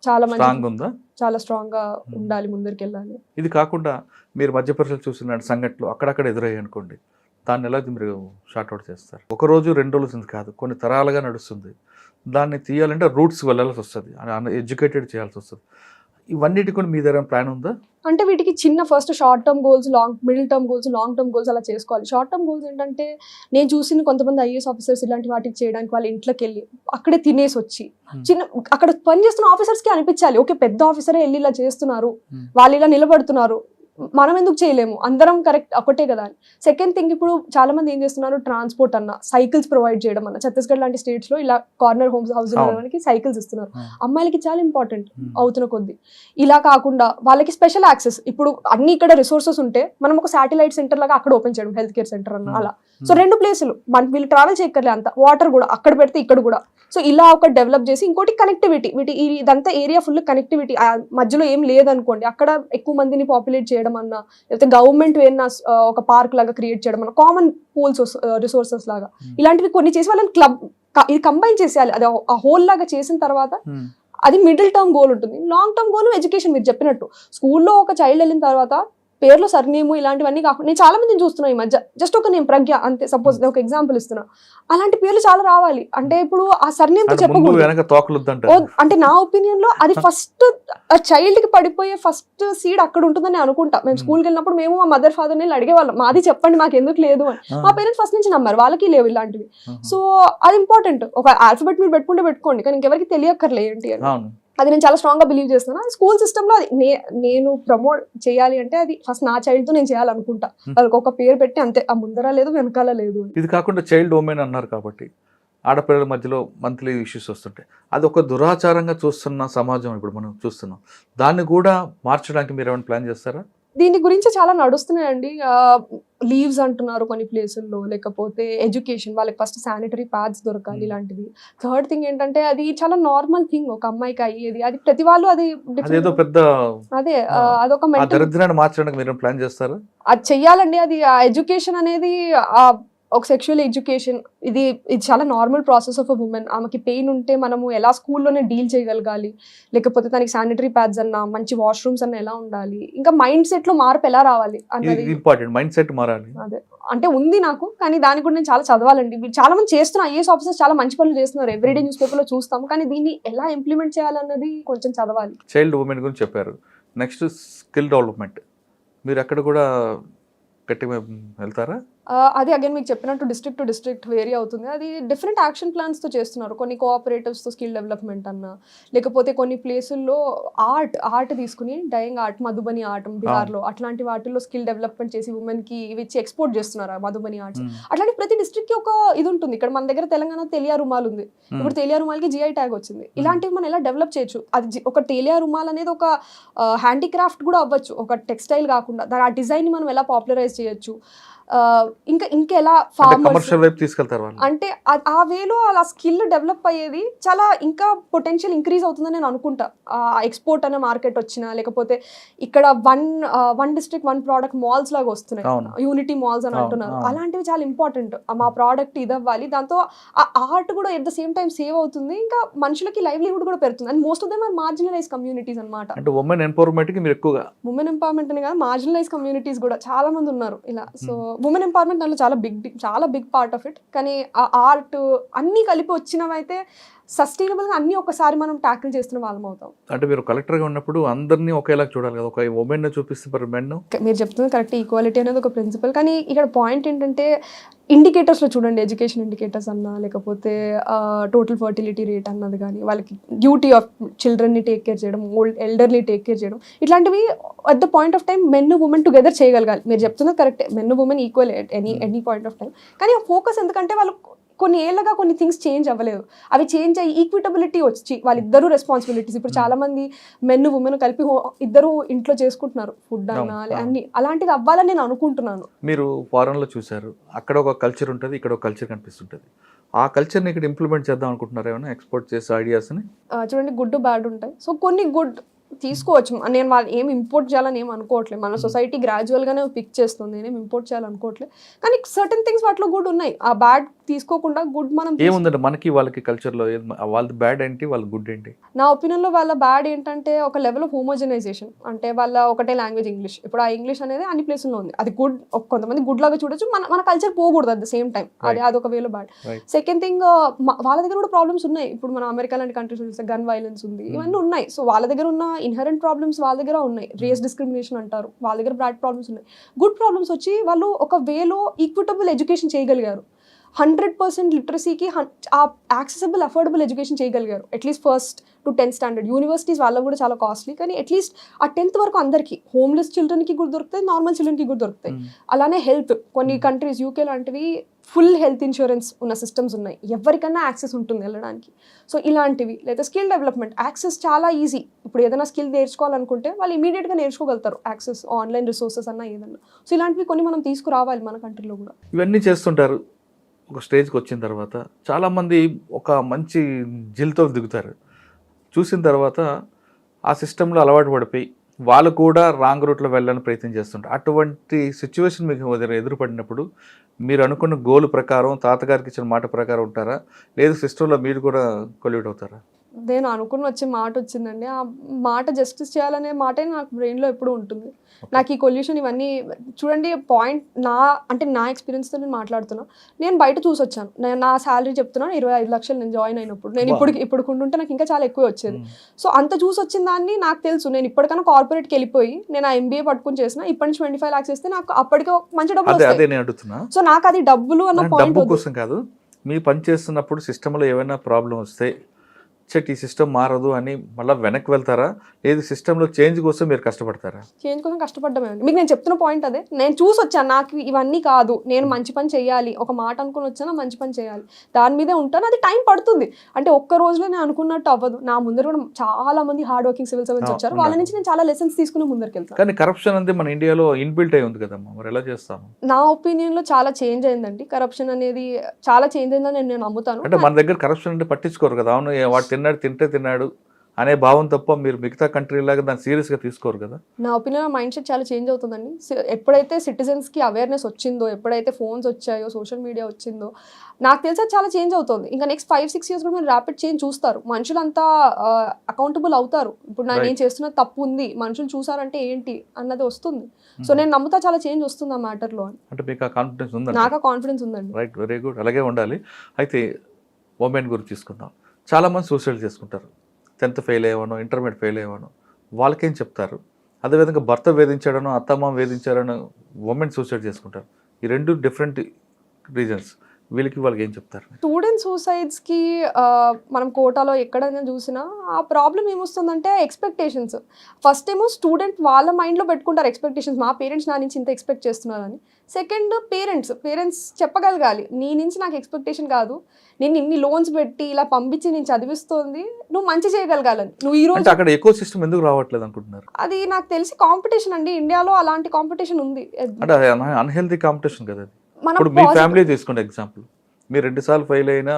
చాలా మంచి, చాలా స్ట్రాంగ్ గా ఉండాలి, ముందరికి వెళ్ళాలి. ఇది కాకుండా మీరు మధ్యప్రదేశ్ చూసిన సంఘటనలు అక్కడక్కడ ఎదురయ్యాయి అనుకోండి, దాన్ని ఎలా మీరు షార్ట్అవుట్ చేస్తారు? ఒక రోజు 2 రోజులు కాదు, కొన్ని తరాలుగా నడుస్తుంది. దాన్ని తీయాలంటే రూట్స్ వెళ్ళాల్సి వస్తుంది, ఎడ్యుకేటెడ్ చేయాల్సి వస్తుంది. ఇవన్నిటి కూడా మీ దగ్గర ప్లాన్ ఉందా? అంటే వీటికి చిన్న first short term goals, middle term goals, long term goals అలా చేసుకోవాలి. షార్ట్ టర్మ్ గోల్స్ ఏంటంటే, నేను చూసిన కొంతమంది IAS ఆఫీసర్స్ ఇలాంటి వాటికి చేయడానికి వాళ్ళ ఇంట్లోకి వెళ్ళి అక్కడే తినేసి వచ్చి అక్కడ పని చేస్తున్న ఆఫీసర్స్కి అనిపించాలి, ఓకే పెద్ద ఆఫీసరే వెళ్ళి ఇలా చేస్తున్నారు, వాళ్ళు ఇలా నిలబడుతున్నారు, మనం ఎందుకు చేయలేము, అందరం కరెక్ట్ ఒకటే కదా అని. సెకండ్ థింగ్, ఇప్పుడు చాలా మంది ఏం చేస్తున్నారు, ట్రాన్స్పోర్ట్ అన్న, సైకిల్స్ ప్రొవైడ్ చేయడం అన్న. ఛత్తీస్గఢ్ లాంటి స్టేట్స్ లో ఇలా కార్నర్ హౌస్ సైకిల్స్ ఇస్తున్నారు. అమ్మాయిలకి చాలా ఇంపార్టెంట్ అవుతున్న కొద్ది. ఇలా కాకుండా వాళ్ళకి స్పెషల్ యాక్సెస్, ఇప్పుడు అన్ని ఇక్కడ రిసోర్సెస్ ఉంటే మనం ఒక శాటిలైట్ సెంటర్ లాగా అక్కడ ఓపెన్ చేయడం, హెల్త్ కేర్ సెంటర్ అన్న అలా. సో 2 ప్లేసులు మనకి వీళ్ళు ట్రావెల్ చేయక్కర్లే అంత, వాటర్ కూడా అక్కడ పెడితే ఇక్కడ కూడా. సో ఇలా ఒక డెవలప్ చేసి, ఇంకోటి కనెక్టివిటీ, ఇదంతా ఏరియా ఫుల్ కనెక్టివిటీ, మధ్యలో ఏం లేదనుకోండి, అక్కడ ఎక్కువ మందిని పాపులేట్ చేయడం అన్నా, లేకపోతే గవర్నమెంట్ ఏమన్నా ఒక పార్క్ లాగా క్రియేట్ చేయడం అన్న, కామన్ పూల్స్ రిసోర్సెస్ లాగా ఇలాంటివి కొన్ని చేసి వాళ్ళని ఇది కంబైన్ చేసేయాలి. అది ఆ హోల్ లాగా చేసిన తర్వాత అది మిడిల్ టర్మ్ గోల్ ఉంటుంది. Long term goal education. మీరు చెప్పినట్టు స్కూల్లో ఒక చైల్డ్ వెళ్ళిన తర్వాత పేర్లో సర్నేము ఇలాంటివన్నీ కాకుండా, నేను చాలా మందిని చూస్తున్నాను ఈ మధ్య, జస్ట్ ఒక నేమ్ ప్రజ్ఞ అంతే, సపోజ్ నేను ఒక ఎగ్జాంపుల్ ఇస్తున్నా, అలాంటి పేర్లు చాలా రావాలి. అంటే ఇప్పుడు ఆ సర్నేమ్ తో చెప్పకూడదు. అంటే నా ఒపీనియన్ లో అది ఫస్ట్ ఆ చైల్డ్ కి పడిపోయే ఫస్ట్ సీడ్ అక్కడ ఉంటుందని అనుకుంటా. మేము స్కూల్కి వెళ్ళినప్పుడు మేము మా మదర్ ఫాదర్ ని అడిగేవాళ్ళం, మాది చెప్పండి మాకు ఎందుకు లేదు అని. మా పేరెంట్స్ ఫస్ట్ నుంచి నమ్మారు, వాళ్ళకి లేవు ఇలాంటివి. సో అది ఇంపార్టెంట్. ఒక ఆల్ఫాబెట్ మీరు పెట్టుకోండి, కానీ ఇంకెవరికి తెలియక్కర్లే ఏంటి అని. అది నేను చాలా స్ట్రాంగ్ గా బిలీవ్ చేస్తాను. స్కూల్ సిస్టమ్ లో అది నేను ప్రమోట్ చేయాలి అంటే అది ఫస్ట్ నా చైల్డ్ తో నేను చేయాలనుకుంటా. వాళ్ళకి ఒక పేరు పెట్టి అంతే, ఆ ముందర లేదు వెనకాల లేదు. ఇది కాకుండా చైల్డ్ ఉమెన్ అన్నారు కాబట్టి ఆడపిల్లల మధ్యలో మంత్లీ ఇష్యూస్ వస్తుంటాయి, అది ఒక దురాచారంగా చూస్తున్న సమాజం ఇప్పుడు మనం చూస్తున్నాం. దాన్ని కూడా మార్చడానికి మీరు ఏమైనా ప్లాన్ చేస్తారా? దీని గురించి చాలా నడుస్తున్నాయండి. లీవ్స్ అంటున్నారు కొన్ని ప్లేసుల్లో. లేకపోతే ఎడ్యుకేషన్, వాళ్ళకి ఫస్ట్ శానిటరీ ప్యాడ్స్ దొరకాలి ఇలాంటివి. థర్డ్ థింగ్ ఏంటంటే అది చాలా నార్మల్ థింగ్ ఒక అమ్మాయికి అయ్యేది. అది ప్రతి వాళ్ళు అది అదేదో పెద్ద అదే అదొక ఆ మెంటల్ దరిద్రాన్ని మార్చడానికి మీరు ప్లాన్ చేస్తారా? అది చెయ్యాలండి. అది ఆ ఎడ్యుకేషన్ అనేది ఒక సెక్షువల్ ఎడ్యుకేషన్ ఇది చాలా normal process of a women. ఆమెకి పెయిన్ ఉంటే మనము ఎలా స్కూల్లోనే డీల్ చేయగలగాలి, లేకపోతే తనకి శానిటరీ ప్యాడ్స్ అన్నా, మంచి వాష్రూమ్స్ అన్న ఎలా ఉండాలి, ఇంకా మైండ్ సెట్ లో మార్పు ఎలా రావాలి అన్నది ఇంపార్టెంట్. మైండ్ సెట్ మారాలి. అదే అంటే ఉంది నాకు, కానీ దాని కూడా నేను చాలా చదవాలండి. చాలా మంది చేస్తున్నారు, ఐఏఎస్ ఆఫీసర్స్ చాలా మంచి పనులు చేస్తున్నారు, ఎవ్రీడే న్యూస్ పేపర్ లో చూస్తాం. కానీ దీన్ని ఎలా ఇంప్లిమెంట్ చేయాలన్నది కొంచెం చదవాలి. చైల్డ్ ఉమెన్ గురించి చెప్పారు. నెక్స్ట్ స్కిల్ డెవలప్మెంట్, మీరు అక్కడ కూడా గట్టిగా వెళ్తారా? అది అగైన్ మీకు చెప్పినట్టు డిస్ట్రిక్ట్ టు డిస్ట్రిక్ట్ వేరీ అవుతుంది. అది డిఫరెంట్ యాక్షన్ ప్లాన్స్తో చేస్తున్నారు. కొన్ని కోఆపరేటివ్స్తో స్కిల్ డెవలప్మెంట్ అన్నా, లేకపోతే కొన్ని ప్లేసుల్లో ఆర్ట్ తీసుకుని డయింగ్ ఆర్ట్, మధుబని ఆర్ట్ బీహార్లో అట్లాంటి వాటిల్లో స్కిల్ డెవలప్మెంట్ చేసి ఉమెన్కి ఇవి ఇచ్చి ఎక్స్పోర్ట్ చేస్తున్నారు మధుబని ఆర్ట్స్. అట్లాంటి ప్రతి డిస్ట్రిక్ట్కి ఒక ఇది ఉంటుంది. ఇక్కడ మన దగ్గర తెలంగాణ తెలియా రుమాల్ ఉంది, ఇప్పుడు తెలియా రుమాల్కి జిఐ ట్యాగ్ వచ్చింది. ఇలాంటివి మనం ఎలా డెవలప్ చేయొచ్చు? అది ఒక తెలియా రుమాల్ అనేది ఒక హ్యాండీక్రాఫ్ట్ కూడా అవ్వచ్చు, ఒక టెక్స్టైల్ కాకుండా. ఆ డిజైన్ మనం ఎలా పాపులరైజ్ చేయొచ్చు, ఇంకా ఎలా కమర్షియల్ వైపు తీసుకెళ్తారు అంటే ఆ వేలో అలా స్కిల్ డెవలప్ అయ్యేది చాలా ఇంకా పొటెన్షియల్ ఇంక్రీజ్ అవుతుందని నేను అనుకుంటా. ఎక్స్పోర్ట్ అనే మార్కెట్ వచ్చినా, లేకపోతే ఇక్కడ one district one product malls లాగా వస్తున్నాయి, యూనిటీ మాల్స్ అని అంటున్నారు. అలాంటివి చాలా ఇంపార్టెంట్. మా ప్రోడక్ట్ ఇది అవ్వాలి, దాంతో ఆ ఆర్ట్ కూడా at the same time save అవుతుంది, ఇంకా మనుషులకి లైవ్లీహుడ్ కూడా పెరుగుతుంది. And most of them are marginalize communities అనమాట. అంటే ఉమెన్ ఎంపవర్మెంట్ కి మీరు ఎక్కువగా ఉమెన్ ఎంపవర్మెంట్ అని కాదు, మార్జినలైజ్ కమ్యూనిటీస్ కూడా చాలా మంది ఉన్నారు ఇలా. సో ఉమెన్ ఎంపవర్మెంట్ దాంట్లో చాలా బిగ్ పార్ట్ ఆఫ్ ఇట్. కానీ ఆ ఆర్ట్ అన్నీ కలిపి వచ్చినవైతే సస్టైనబుల్గా అన్నీ ఒకసారి మనం ట్యాకిల్ చేస్తున్న వాళ్ళం అవుతాం. అంటే మీరు కలెక్టర్గా ఉన్నప్పుడు అందరినీ ఒకేలా చూడాలి కదా, ఒక ఉమెన్ చూపిస్తే మెన్. మీరు చెప్తుంది కరెక్ట్, ఈక్వాలిటీ అనేది ఒక ప్రిన్సిపల్. కానీ ఇక్కడ పాయింట్ ఏంటంటే ఇండికేటర్స్లో చూడండి, ఎడ్యుకేషన్ ఇండికేటర్స్ అన్నా, లేకపోతే టోటల్ ఫర్టిలిటీ రేట్ అన్నది కానీ, వాళ్ళకి డ్యూటీ ఆఫ్ చిల్డ్రన్ని టేక్ కేర్ చేయడం, ఎల్డర్ని టేక్ కేర్ చేయడం, ఇట్లాంటివి at the point of time men women together చేయగలగాలి. మీరు చెప్తున్నది కరెక్టే, men women equal at any point of time. కానీ ఆ ఫోకస్ ఎందుకంటే వాళ్ళు కొన్ని ఏళ్ళగా కొన్ని థింగ్స్ చేంజ్ అవ్వలేదు, అవి చేంజ్ అయ్యి ఈక్విటబిలిటీ వచ్చి వాళ్ళిద్దరూ రెస్పాన్సిబిలిటీస్. ఇప్పుడు చాలా మంది మెన్ ఉమెన్ కలిపి ఇద్దరు ఇంట్లో చేసుకుంటున్నారు, ఫుడ్ అన్నా అన్ని. అలాంటిది అవ్వాలని నేను అనుకుంటున్నాను. మీరు ఫారెన్లో చూసారు, అక్కడ ఒక కల్చర్ ఉంటుంది, ఇక్కడ ఒక కల్చర్ కనిపిస్తుంటుంది. ఆ కల్చర్ని ఇక్కడ ఇంప్లిమెంట్ చేద్దాం అనుకుంటున్నారు ఏమైనా, ఎక్స్పోర్ట్ చేసే ఐడియాస్ని? చూడండి, గుడ్ బ్యాడ్ ఉంటాయి. సో కొన్ని గుడ్ తీసుకోవచ్చు. నేను వాళ్ళు ఏం ఇంపోర్ట్ చేయాలని ఏం అనుకోవట్లేదు. మన సొసైటీ గ్రాడ్యువల్గానే పిక్ చేస్తుంది, నేనేం ఇంపోర్ట్ చేయాలనుకోవట్లేదు. కానీ సర్టన్ థింగ్స్ వాటిలో గుడ్ ఉన్నాయి. ఆ బ్యాడ్ తీసుకోకుండా గుడ్ మనం ఏముందంటే మనకి వాళ్ళకి కల్చర్లో వాళ్ళది బ్యాడ్ ఏంటి, వాళ్ళ గుడ్ ఏంటి? నా ఒపీనియన్లో వాళ్ళ బ్యాడ్ ఏంటంటే ఒక లెవెల్ ఆఫ్ హోమోజనైజేషన్. అంటే వాళ్ళ ఒకటే లాంగ్వేజ్ ఇంగ్లీష్. ఇప్పుడు ఆ ఇంగ్లీష్ అనేది అన్ని ప్లేసుల్లో ఉంది, అది గుడ్. కొంతమంది గుడ్ లాగా చూడొచ్చు, మన కల్చర్ పోకూడదు అట్ ద సేమ్ టైం. అదొక వేలో బ్యాడ్. సెకండ్ థింగ్, వాళ్ళ దగ్గర కూడా ప్రాబ్లమ్స్ ఉన్నాయి. ఇప్పుడు మన అమెరికా లాంటి కంట్రీస్ చూస్తే గన్ వైలెన్స్ ఉంది, ఇవన్నీ ఉన్నాయి. సో వాళ్ళ దగ్గర ఉన్న ఇన్హరెంట్ ప్రాబ్లమ్స్ వాళ్ళ దగ్గర ఉన్నాయి. రేస్ డిస్క్రిమినేషన్ అంటారు, వాళ్ళ దగ్గర బ్యాడ్ ప్రాబ్లమ్స్ ఉన్నాయి. గుడ్ ప్రాబ్లమ్స్ వచ్చి వాళ్ళు ఒక వేలో ఈక్విటబుల్ ఎడ్యుకేషన్ చేయగలిగారు. 100% లిటరసీకి యాక్సెసిబుల్ అఫోర్డబుల్ ఎడ్యుకేషన్ చేయగలిగారు. At least first to 10th standard. Universities వాళ్ళకు కూడా చాలా కాస్ట్లీ, కానీ అట్లీస్ట్ ఆ 10th వరకు అందరికీ, హోమ్లెస్ చిల్డ్రన్కి కూడా దొరుకుతాయి, నార్మల్ చిల్డ్రన్కి కూడా దొరుకుతాయి. అలానే హెల్త్, కొన్ని కంట్రీస్ యూకే లాంటివి ఫుల్ హెల్త్ ఇన్సూరెన్స్ ఉన్న సిస్టమ్స్ ఉన్నాయి, ఎవరికన్నా యాక్సెస్ ఉంటుంది వెళ్ళడానికి. సో ఇలాంటివి, లేదా స్కిల్ డెవలప్మెంట్ యాక్సెస్ చాలా ఈజీ. ఇప్పుడు ఏదైనా స్కిల్ నేర్చుకోవాలనుకుంటే వాళ్ళు ఇమీడియట్గా నేర్చుకోగలుగుతారు, యాక్సెస్ ఆన్లైన్ రిసోర్సెస్ అన్నా ఏదన్నా. సో ఇలాంటివి కొన్ని మనం తీసుకురావాలి మన కంట్రీలో కూడా. ఇవన్నీ చేస్తుంటారు. ఒక స్టేజ్కి వచ్చిన తర్వాత చాలామంది ఒక మంచి జిల్తో దిగుతారు. చూసిన తర్వాత ఆ సిస్టంలో అలవాటు పడిపోయి వాళ్ళు కూడా రాంగ్ రూట్లో వెళ్ళాలని ప్రయత్నం చేస్తుంటారు. అటువంటి సిచ్యువేషన్ మీకు ఎదురుపడినప్పుడు మీరు అనుకున్న గోల్ ప్రకారం, తాతగారికి ఇచ్చిన మాట ప్రకారం ఉంటారా, లేదు సిస్టంలో మీరు కూడా కొల్యూట్ అవుతారా? నేను అనుకుని వచ్చే మాట వచ్చిందండి, ఆ మాట జస్టిస్ చేయాలనే మాటే నాకు బ్రెయిన్లో ఎప్పుడూ ఉంటుంది. నాకు ఈ కొల్యూషన్ ఇవన్నీ చూడండి, పాయింట్ నా ఎక్స్పీరియన్స్తో నేను మాట్లాడుతున్నా. నేను బయట చూసి వచ్చాను. నా శాలరీ చెప్తున్నాను 25 లక్షలు నేను జాయిన్ అయినప్పుడు. నేను ఇప్పుడు ఉంటే నాకు ఇంకా చాలా ఎక్కువ వచ్చేది. సో అంత చూసి వచ్చిన దాన్ని నాకు తెలుసు. నేను ఇప్పటికన్నా కార్పొరేట్కి వెళ్ళిపోయి నేను ఆ MBA పట్టుకుని చేసిన, ఇప్పటి నుంచి 25 lakhs ఇస్తే నాకు అప్పటికే మంచి డబ్బులు వస్తాయి. సో నాకు అది డబ్బులు అన్న పాయింట్ కోసం కాదు, మీ పని చేస్తున్నప్పుడు సిస్టంలో ఏమైనా ప్రాబ్లం వస్తే చెట్ ఈ సిస్టమ్ మారదు అని మళ్ళీ వెనక్కి వెళ్తారా, లేదు సిస్టంలో చేంజ్ కోసం మీరు కష్టపడతారా? చేంజ్ కోసం కష్టపడ్డమే అండి. మీకు నేను చెప్తున్న పాయింట్ అదే. నేను చూసి వచ్చాను, నాకు ఇవన్నీ కాదు, నేను మంచి పని చేయాలి, ఒక మాట అనుకుని వచ్చాను, మంచి పని చేయాలి, దాని మీదే ఉంటాను. అది టైం పడుతుంది. అంటే ఒక్క రోజులో నేను అనుకున్నట్టు అవ్వదు. నా ముందర కూడా చాలా మంది హార్డ్ వర్కింగ్ సివిల్ సర్వెంట్స్ వచ్చారు, వాళ్ళ నుంచి నేను చాలా లెసన్స్ తీసుకుని ముందరికి వెళ్తాను. కానీ కరప్షన్ అనేది మన ఇండియాలో ఇన్బిల్ట్ అయి ఉంది కదమ్మా, మరి ఎలా చేస్తాము? నా ఒపీనియన్ లో చాలా చేంజ్ అయిందండి. కరప్షన్ అనేది చాలా చేంజ్ అయిందని నేను నమ్ముతాను. అంటే మన దగ్గర కరప్షన్ అంటే పట్టించుకోరు కదా. అవును వాడు తిన్నాడు అనే భావం తప్ప మీరు మిగతా కంట్రీ లాగా దాన్ని సీరియస్గా తీసుకోరు కదా. నా ఒపీనియన్ మైండ్ సెట్ చాలా చేంజ్ అవుతుందండి. ఎప్పుడైతే సిటిజన్స్కి అవేర్నెస్ వచ్చిందో, ఎప్పుడైతే ఫోన్స్ వచ్చాయో, సోషల్ మీడియా వచ్చిందో, నాకు తెలిసి అది చాలా చేంజ్ అవుతుంది. ఇంకా నెక్స్ట్ 5-6 years కూడా మీరు ర్యాపిడ్ చేంజ్ చూస్తారు. మనుషులంతా అకౌంటబుల్ అవుతారు. ఇప్పుడు నేను చేస్తున్న తప్పు ఉంది, మనుషులు చూసారంటే ఏంటి అన్నది వస్తుంది. సో నేను నమ్ముతా చాలా చేంజ్ వస్తుంది ఆ మ్యాటర్లో. అంటే మీకు ఆ కాన్ఫిడెన్స్ ఉందండి? నాకు ఆ కాన్ఫిడెన్స్ ఉందండి. రైట్, వెరీ గుడ్, అలాగే ఉండాలి. అయితే ఉమెన్ గురించి తీసుకుందాం. చాలామంది సూసైడ్ చేసుకుంటారు. 10th ఫెయిల్ అయ్యాను, ఇంటర్మీడియట్ ఫెయిల్ అయ్యాను, వాళ్ళకేం చెప్తారు? అదేవిధంగా భర్త వేధించాడనో అత్తమ్మ వేధించాడనో ఉమెన్ సూసైడ్ చేసుకుంటారు. ఈ రెండు డిఫరెంట్ రీజన్స్. వాళ్ళకి ఏం చెప్తారు? స్టూడెంట్ సూసైడ్స్కి మనం కోటాలో ఎక్కడైనా చూసినా ఆ ప్రాబ్లం ఏమొస్తుందంటే ఎక్స్పెక్టేషన్స్. ఫస్ట్ ఏమో స్టూడెంట్ వాళ్ళ మైండ్లో పెట్టుకుంటారు ఎక్స్పెక్టేషన్స్, మా పేరెంట్స్ నా నుంచి ఇంత ఎక్స్పెక్ట్ చేస్తున్నారని. సెకండ్ పేరెంట్స్ చెప్పగలగాలి, నీ నుంచి నాకు ఎక్స్పెక్టేషన్ కాదు, నేను ఇన్ని లోన్స్ పెట్టి ఇలా పంపించి నేను చదివిస్తుంది, నువ్వు మంచి చేయగలగాలని. నువ్వు ఈ రోజు అక్కడ ఎకో సిస్టమ్ ఎందుకు రావట్లేదు అనుకుంటున్నారు? అది నాకు తెలిసి కాంపిటీషన్ అండి. ఇండియాలో అలాంటి కాంపిటీషన్ ఉంది. అంటే అన్హెల్తీ కాంపిటీషన్ కదా. ఇప్పుడు మీ ఫ్యామిలీ తీసుకుంటే ఎగ్జాంపుల్, మీరు 2 సార్లు ఫెయిల్ అయినా,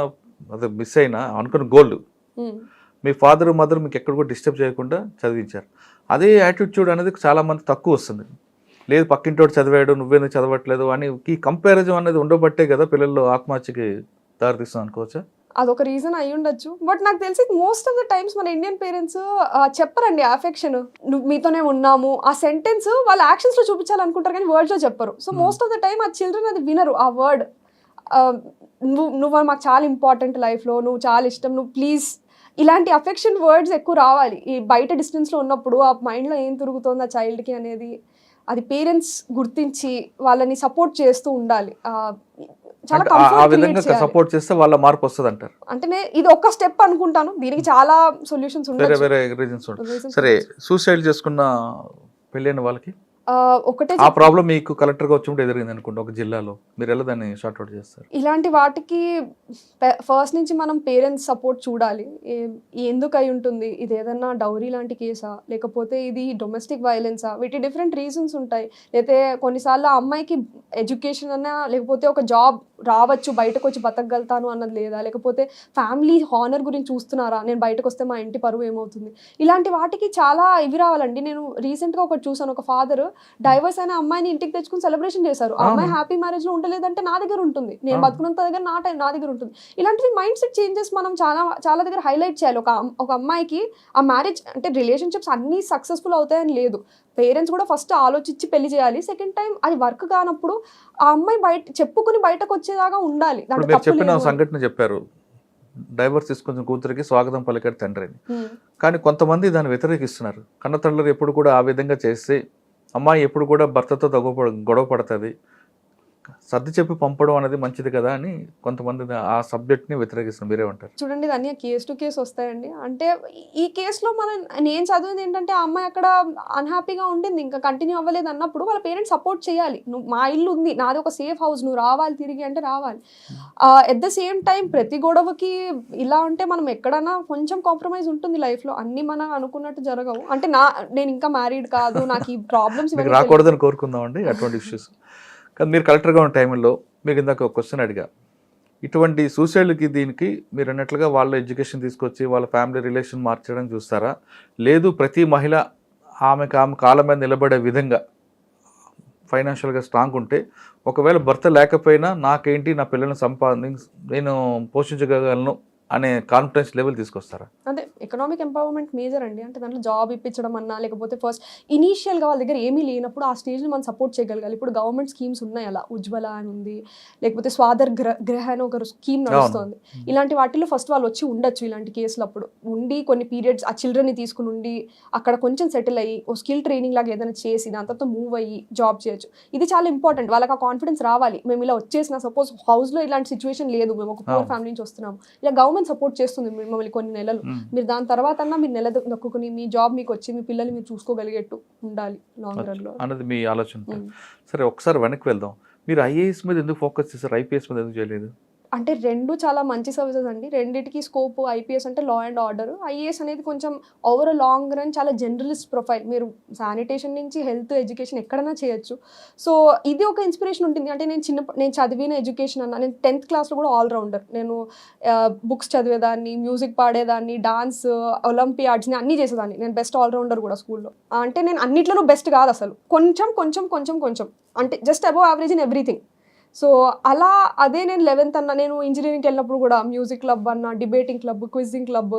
అదే మిస్ అయినా అనుకున్న గోల్, మీ ఫాదర్ మదర్ మీకు ఎక్కడ కూడా డిస్టర్బ్ చేయకుండా చదివించారు. అదే యాటిట్యూడ్ అనేది చాలా మంది తక్కువ వస్తుంది. లేదు పక్కింటోడు చదివాడు నువ్వేందుకు చదవట్లేదు అని ఈ కంపారిజన్ అనేది ఉండబట్టే కదా పిల్లల్లో ఆత్మహత్యకి దారితీస్తుంది అనుకోవచ్చా? అదొక రీజన్ అయి ఉండొచ్చు. బట్ నాకు తెలిసి మోస్ట్ ఆఫ్ ద టైమ్స్ మన ఇండియన్ పేరెంట్స్ చెప్పరండి అఫెక్షన్, నువ్వు మీతోనే ఉన్నాము ఆ సెంటెన్స్ వాళ్ళ యాక్షన్స్లో చూపించాలనుకుంటారు కానీ వర్డ్స్లో చెప్పరు. So most of the time ఆ చిల్డ్రన్ అది వినరు ఆ వర్డ్. నువ్వు మాకు చాలా ఇంపార్టెంట్ లైఫ్లో, నువ్వు చాలా ఇష్టం, నువ్వు ప్లీజ్, ఇలాంటి అఫెక్షన్ వర్డ్స్ ఎక్కువ రావాలి. ఈ బయట డిస్టెన్స్లో ఉన్నప్పుడు ఆ మైండ్లో ఏం తిరుగుతుంది ఆ చైల్డ్కి అనేది అది పేరెంట్స్ గుర్తించి వాళ్ళని సపోర్ట్ చేస్తూ ఉండాలి. చాలా ఆ విధంగా సపోర్ట్ చేస్తే వాళ్ళ మార్పు వస్తుంది అంటారు. అంటే ఇది ఒక స్టెప్ అనుకుంటాను, దీనికి చాలా సొల్యూషన్స్ ఉంటాయి, వేరే రీజన్స్ ఉంటాయి. సరే, సూసైడ్ చేసుకున్న పెళ్ళైన వాళ్ళకి ఒకటే ఆ ప్రాబ్లం మీకు కలెక్టర్గా వచ్చినప్పుడు ఎదిరింది అనుకోండి ఒక జిల్లాలో, మీరు ఎలా దాన్ని షార్ట్అవుట్ చేస్తారు? ఇలాంటి వాటికి ఫస్ట్ నుంచి మనం పేరెంట్స్ సపోర్ట్ చూడాలి. ఎందుకు అయి ఉంటుంది, ఇది ఏదన్నా డౌరీ లాంటి కేసా, లేకపోతే ఇది డొమెస్టిక్ వైలెన్సా, వీటి డిఫరెంట్ రీజన్స్ ఉంటాయి. లేకపోతే కొన్నిసార్లు ఆ అమ్మాయికి ఎడ్యుకేషన్ అన్నా, లేకపోతే ఒక జాబ్ రావచ్చు, బయటకు వచ్చి బతకగలుగుతాను అన్నది లేదా, లేకపోతే ఫ్యామిలీ హానర్ గురించి చూస్తున్నారా, నేను బయటకు వస్తే మా ఇంటి పరువు ఏమవుతుంది, ఇలాంటి వాటికి చాలా ఇవి రావాలండి. నేను రీసెంట్గా ఒకటి చూసాను, ఒక ఫాదర్ డైవర్స్ అయిన అమ్మాయిని ఇంటికి తెచ్చుకుని సెలబ్రేషన్ చేశారు. ఆ అమ్మాయి హ్యాపీ మ్యారేజ్ లో ఉండలేదంటే నా దగ్గర ఉంటుంది, నేను బతుకున్నంత దగ్గర నా దగ్గర ఉంటుంది. ఇలాంటివి మైండ్ సెట్ చేంజెస్ మనం చాలా దగ్గర హైలైట్ చేయాలి. ఒక అమ్మాయికి ఆ మ్యారేజ్ అంటే రిలేషన్షిప్స్ అన్ని సక్సెస్ఫుల్ అవుతాయని లేదు. పేరెంట్స్ కూడా ఫస్ట్ ఆలోచించి పెళ్లి చేయాలి. సెకండ్ టైం అది వర్క్ కానప్పుడు ఆ అమ్మాయి చెప్పుకుని బయటకు వచ్చేదాకా ఉండాలి. చెప్పిన సంఘటన చెప్పారు, డైవర్స్ తీసుకొచ్చిన కూతురికి స్వాగతం పలికాడు తండ్రి అని. కానీ కొంతమంది దాన్ని వ్యతిరేకిస్తున్నారు. కన్న తండ్రులు ఎప్పుడు కూడా ఆ విధంగా చేస్తే అమ్మాయి ఎప్పుడు కూడా భర్తతో గొడవ పడుతుంది, సర్ది చెప్పి పంపడం అనేది మంచిది కదా అని కొంతమంది ఆ సబ్జెక్ట్ని వ్యతిరేకిస్తున్నారు. మీరేమంటారు? చూడండి, దాన్ని కేస్ టు కేస్ వస్తాయండి. అంటే ఈ కేసులో నేను చదివింది ఏంటంటే ఆ అమ్మాయి అక్కడ అన్హ్యాపీగా ఉండింది, ఇంకా కంటిన్యూ అవ్వలేదు అన్నప్పుడు వాళ్ళ పేరెంట్స్ సపోర్ట్ చేయాలి. నువ్వు మా ఇల్లు ఉంది, నాది ఒక సేఫ్ హౌస్, నువ్వు రావాలి తిరిగి అంటే రావాలి. ఎట్ ద సేమ్ టైం ప్రతి గొడవకి ఇలా ఉంటే మనం ఎక్కడైనా కొంచెం కాంప్రమైజ్ ఉంటుంది లైఫ్లో. అన్ని మనం అనుకున్నట్టు జరగవు. అంటే నేను ఇంకా మ్యారీడ్ కాదు, నాకు ఈ ప్రాబ్లమ్స్ రాకూడదని కోరుకుందామండి అటువంటి ఇష్యూస్. కానీ మీరు కలెక్టర్గా ఉన్న టైంలో మీకు ఇందాక ఒక క్వశ్చన్ అడిగా, ఇటువంటి సూసైడ్కి దీనికి మీరు అన్నట్లుగా వాళ్ళ ఎడ్యుకేషన్ తీసుకొచ్చి వాళ్ళ ఫ్యామిలీ రిలేషన్ మార్చడం చూస్తారా, లేదు ప్రతి మహిళ ఆమె కాళ్ళ మీద నిలబడే విధంగా ఫైనాన్షియల్గా స్ట్రాంగ్ ఉంటే, ఒకవేళ భర్త లేకపోయినా నాకేంటి, నా పిల్లల్ని నేను పోషించగలను అనే కాన్ఫిడెన్స్ లెవెల్ తీసుకొస్తారా? అదే ఎకనామిక్ ఎంపవర్మెంట్ మేజర్ అండి. అంటే దాంట్లో జాబ్ ఇప్పించడం అన్నా, లేకపోతే ఫస్ట్ ఇనీషియల్గా వాళ్ళ దగ్గర ఏమీ లేనప్పుడు ఆ స్టేజ్లో మనం సపోర్ట్ చేయగలగాలి. ఇప్పుడు గవర్నమెంట్ స్కీమ్స్ ఉన్నాయి, అలా ఉజ్వల అని ఉంది, లేకపోతే స్వాదర్ గ్రహ అని ఒక స్కీమ్ నడుస్తుంది. ఇలాంటి వాటిలో ఫస్ట్ వాళ్ళు వచ్చి ఉండొచ్చు. ఇలాంటి కేసులు అప్పుడు ఉండి కొన్ని పీరియడ్స్ ఆ చిల్డ్రన్ని తీసుకుని ఉండి అక్కడ కొంచెం సెటిల్ అయ్యి ఓ స్కిల్ ట్రైనింగ్ లాగా ఏదైనా చేసి దాని తర్వాత మూవ్ అయ్యి జాబ్ చేయొచ్చు. ఇది చాలా ఇంపార్టెంట్. వాళ్ళకి ఆ కాన్ఫిడెన్స్ రావాలి, మేము ఇలా వచ్చేసిన సపోజ్ హౌస్లో ఇలాంటి సిచ్యువేషన్ లేదు, మేము ఒక పూర్ ఫ్యామిలీ నుంచి వస్తున్నాము, ఇలా గవర్నమెంట్ గవర్నమెంట్ సపోర్ట్ చేస్తుంది మిమ్మల్ని కొన్ని నెలలు, మీరు దాని తర్వాత అన్నా మీరు నెల దక్కుని మీ జాబ్ మీకు వచ్చి మీ పిల్లల్ని మీరు చూసుకోగలిగేట్టు ఉండాలి లాంగ్ రన్ లో అన్నది మీ ఆలోచన. సరే ఒకసారి వెనక్కి వెళ్దాం. మీరు ఐఏఎస్ మీద ఎందుకు ఫోకస్ చేశారు, ఐపీఎస్ మీద ఎందుకు చేయలేదు? అంటే రెండు చాలా మంచి సర్వీసెస్ అండి, రెండిటికి స్కోప్. ఐపీఎస్ అంటే లా అండ్ ఆర్డర్, ఐఏఎస్ అనేది కొంచెం ఓవర్ లాంగ్ రన్ చాలా జనరలిస్ట్ ప్రొఫైల్, మీరు శానిటేషన్ నుంచి హెల్త్ ఎడ్యుకేషన్ ఎక్కడైనా చేయొచ్చు. సో ఇది ఒక ఇన్స్పిరేషన్ ఉంటుంది. అంటే నేను చదివిన ఎడ్యుకేషన్ అన్న, నేను 10th క్లాస్లో కూడా ఆల్రౌండర్. నేను బుక్స్ చదివేదాన్ని, మ్యూజిక్ పాడేదాన్ని, డాన్స్, ఒలింపియాడ్స్ని అన్నీ చేసేదాన్ని. నేను బెస్ట్ ఆల్రౌండర్ కూడా స్కూల్లో. అంటే నేను అన్నిట్లలో బెస్ట్ కాదు అసలు, కొంచెం కొంచెం కొంచెం కొంచెం అంటే just above average in everything. So అలా అదే నేను 11th అన్న, నేను ఇంజనీరింగ్కి వెళ్ళినప్పుడు కూడా మ్యూజిక్ క్లబ్ అన్న, debating club, quizzing club,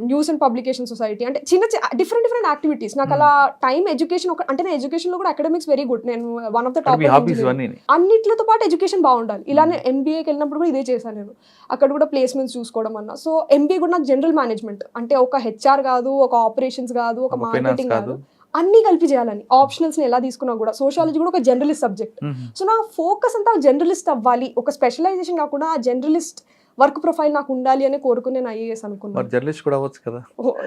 news and publication society, అంటే చిన్న డిఫరెంట్ యాక్టివిటీస్. నాకు అలా టైం ఎడ్యుకేషన్ అంటే నేను ఎడ్యుకేషన్లో కూడా అకాడమిక్స్ వెరీ గుడ్, నేను వన్ ఆఫ్ ద టాప్. అన్నిటితో పాటు ఎడ్యుకేషన్ బాగుండాలి. ఇలానే ఎంబీఏకి వెళ్ళినప్పుడు కూడా ఇదే చేశాను నేను, అక్కడ కూడా ప్లేస్మెంట్స్ చూసుకోవడం అన్న. సో ఎంబీఏ కూడా నాకు జనరల్ మేనేజ్మెంట్, అంటే ఒక హెచ్ఆర్ కాదు, ఒక ఆపరేషన్స్ కాదు, ఒక మార్కెటింగ్ కాదు, అన్నీ కలిపి చేయాలని. ఆప్షనల్స్ని ఎలా తీసుకున్నా కూడా, సోషాలజీ కూడా ఒక జనరలిస్ట్ సబ్జెక్ట్. సో నా ఫోకస్ అంతా జనరలిస్ట్ అవ్వాలి, ఒక స్పెషలైజేషన్ కాకుండా జనరలిస్ట్ వర్క్ ప్రొఫైల్ నాకు ఉండాలి అని కోరుకుని నేను ఐఏఎస్ అనుకున్నాను. జర్నలిస్ట్ కూడా అవ్వచ్చు కదా,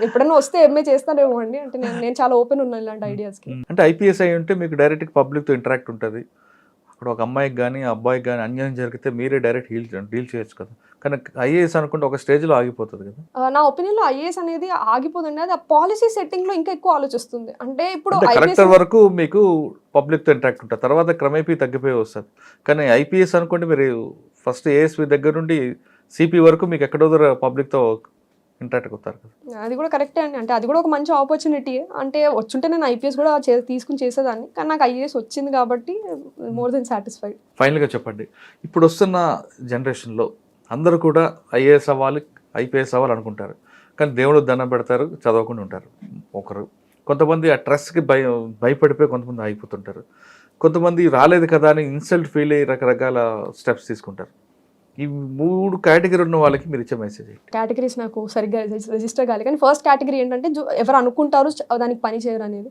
ఎప్పుడైనా వస్తే ఎంఏ చేస్తానేమో అండి. అంటే నేను చాలా ఓపెన్ ఉన్నాను ఇలాంటి ఐడియాస్కి. అంటే ఐపీఎస్ అయి ఉంటే మీకు డైరెక్ట్ పబ్లిక్తో ఇంటరాక్ట్ ఉంటుంది. అక్కడ ఒక అమ్మాయికి కానీ అబ్బాయికి కానీ అన్యాయం జరిగితే మీరే డైరెక్ట్ డీల్ చేయొచ్చు కదా. కానీ ఐఏఎస్ అనుకుంటే ఒక స్టేజ్లో ఆగిపోతుంది కదా. నా ఒపీనియన్లో ఐఏఎస్ అనేది ఆగిపోతుంది, అది ఆ పాలసీ సెట్టింగ్లో ఇంకా ఎక్కువ ఆలోచిస్తుంది. అంటే ఇప్పుడు కరెక్టర్ వరకు మీకు పబ్లిక్తో ఇంటరాక్ట్ ఉంటుంది, తర్వాత క్రమేపీ తగ్గిపోయి వస్తుంది. కానీ ఐపీఎస్ అనుకోండి, మీరు ఫస్ట్ ఏఎస్పీ దగ్గర నుండి సిపి వరకు మీకు ఎక్కడో పబ్లిక్తో ఇంటరాక్ట్ అవుతారు కదా. అది కూడా కరెక్టే అండి, అంటే అది కూడా ఒక మంచి ఆపర్చునిటీ. అంటే వచ్చుంటే నేను ఐపీఎస్ కూడా తీసుకుని చేసేదాన్ని, కానీ నాకు ఐఏఎస్ వచ్చింది కాబట్టి మోర్ దెన్ సాటిస్ఫైడ్. ఫైనల్గా చెప్పండి, ఇప్పుడు వస్తున్న జనరేషన్లో అందరూ కూడా ఐఏఎస్ అవ్వాలి, ఐపీఎస్ అవ్వాలి అనుకుంటారు, కానీ దేవుడు దండం పెడతారు, చదవకుండా ఉంటారు ఒకరు. కొంతమంది ఆ ట్రస్ట్కి భయపడిపోయి కొంతమంది ఆగిపోతుంటారు. కొంతమంది రాలేదు కదా అని ఇన్సల్ట్ ఫీల్ అయ్యి రకరకాల స్టెప్స్ తీసుకుంటారు. ఈ 3 కేటగిరీ ఉన్న వాళ్ళకి మీరు ఇచ్చే మెసేజ్? కేటగిరీస్ నాకు సరిగ్గా రిజిస్టర్ కాలేదు, కానీ ఫస్ట్ కేటగిరీ ఏంటంటే ఎవరు అనుకుంటారు దానికి పని చేయరు అనేది.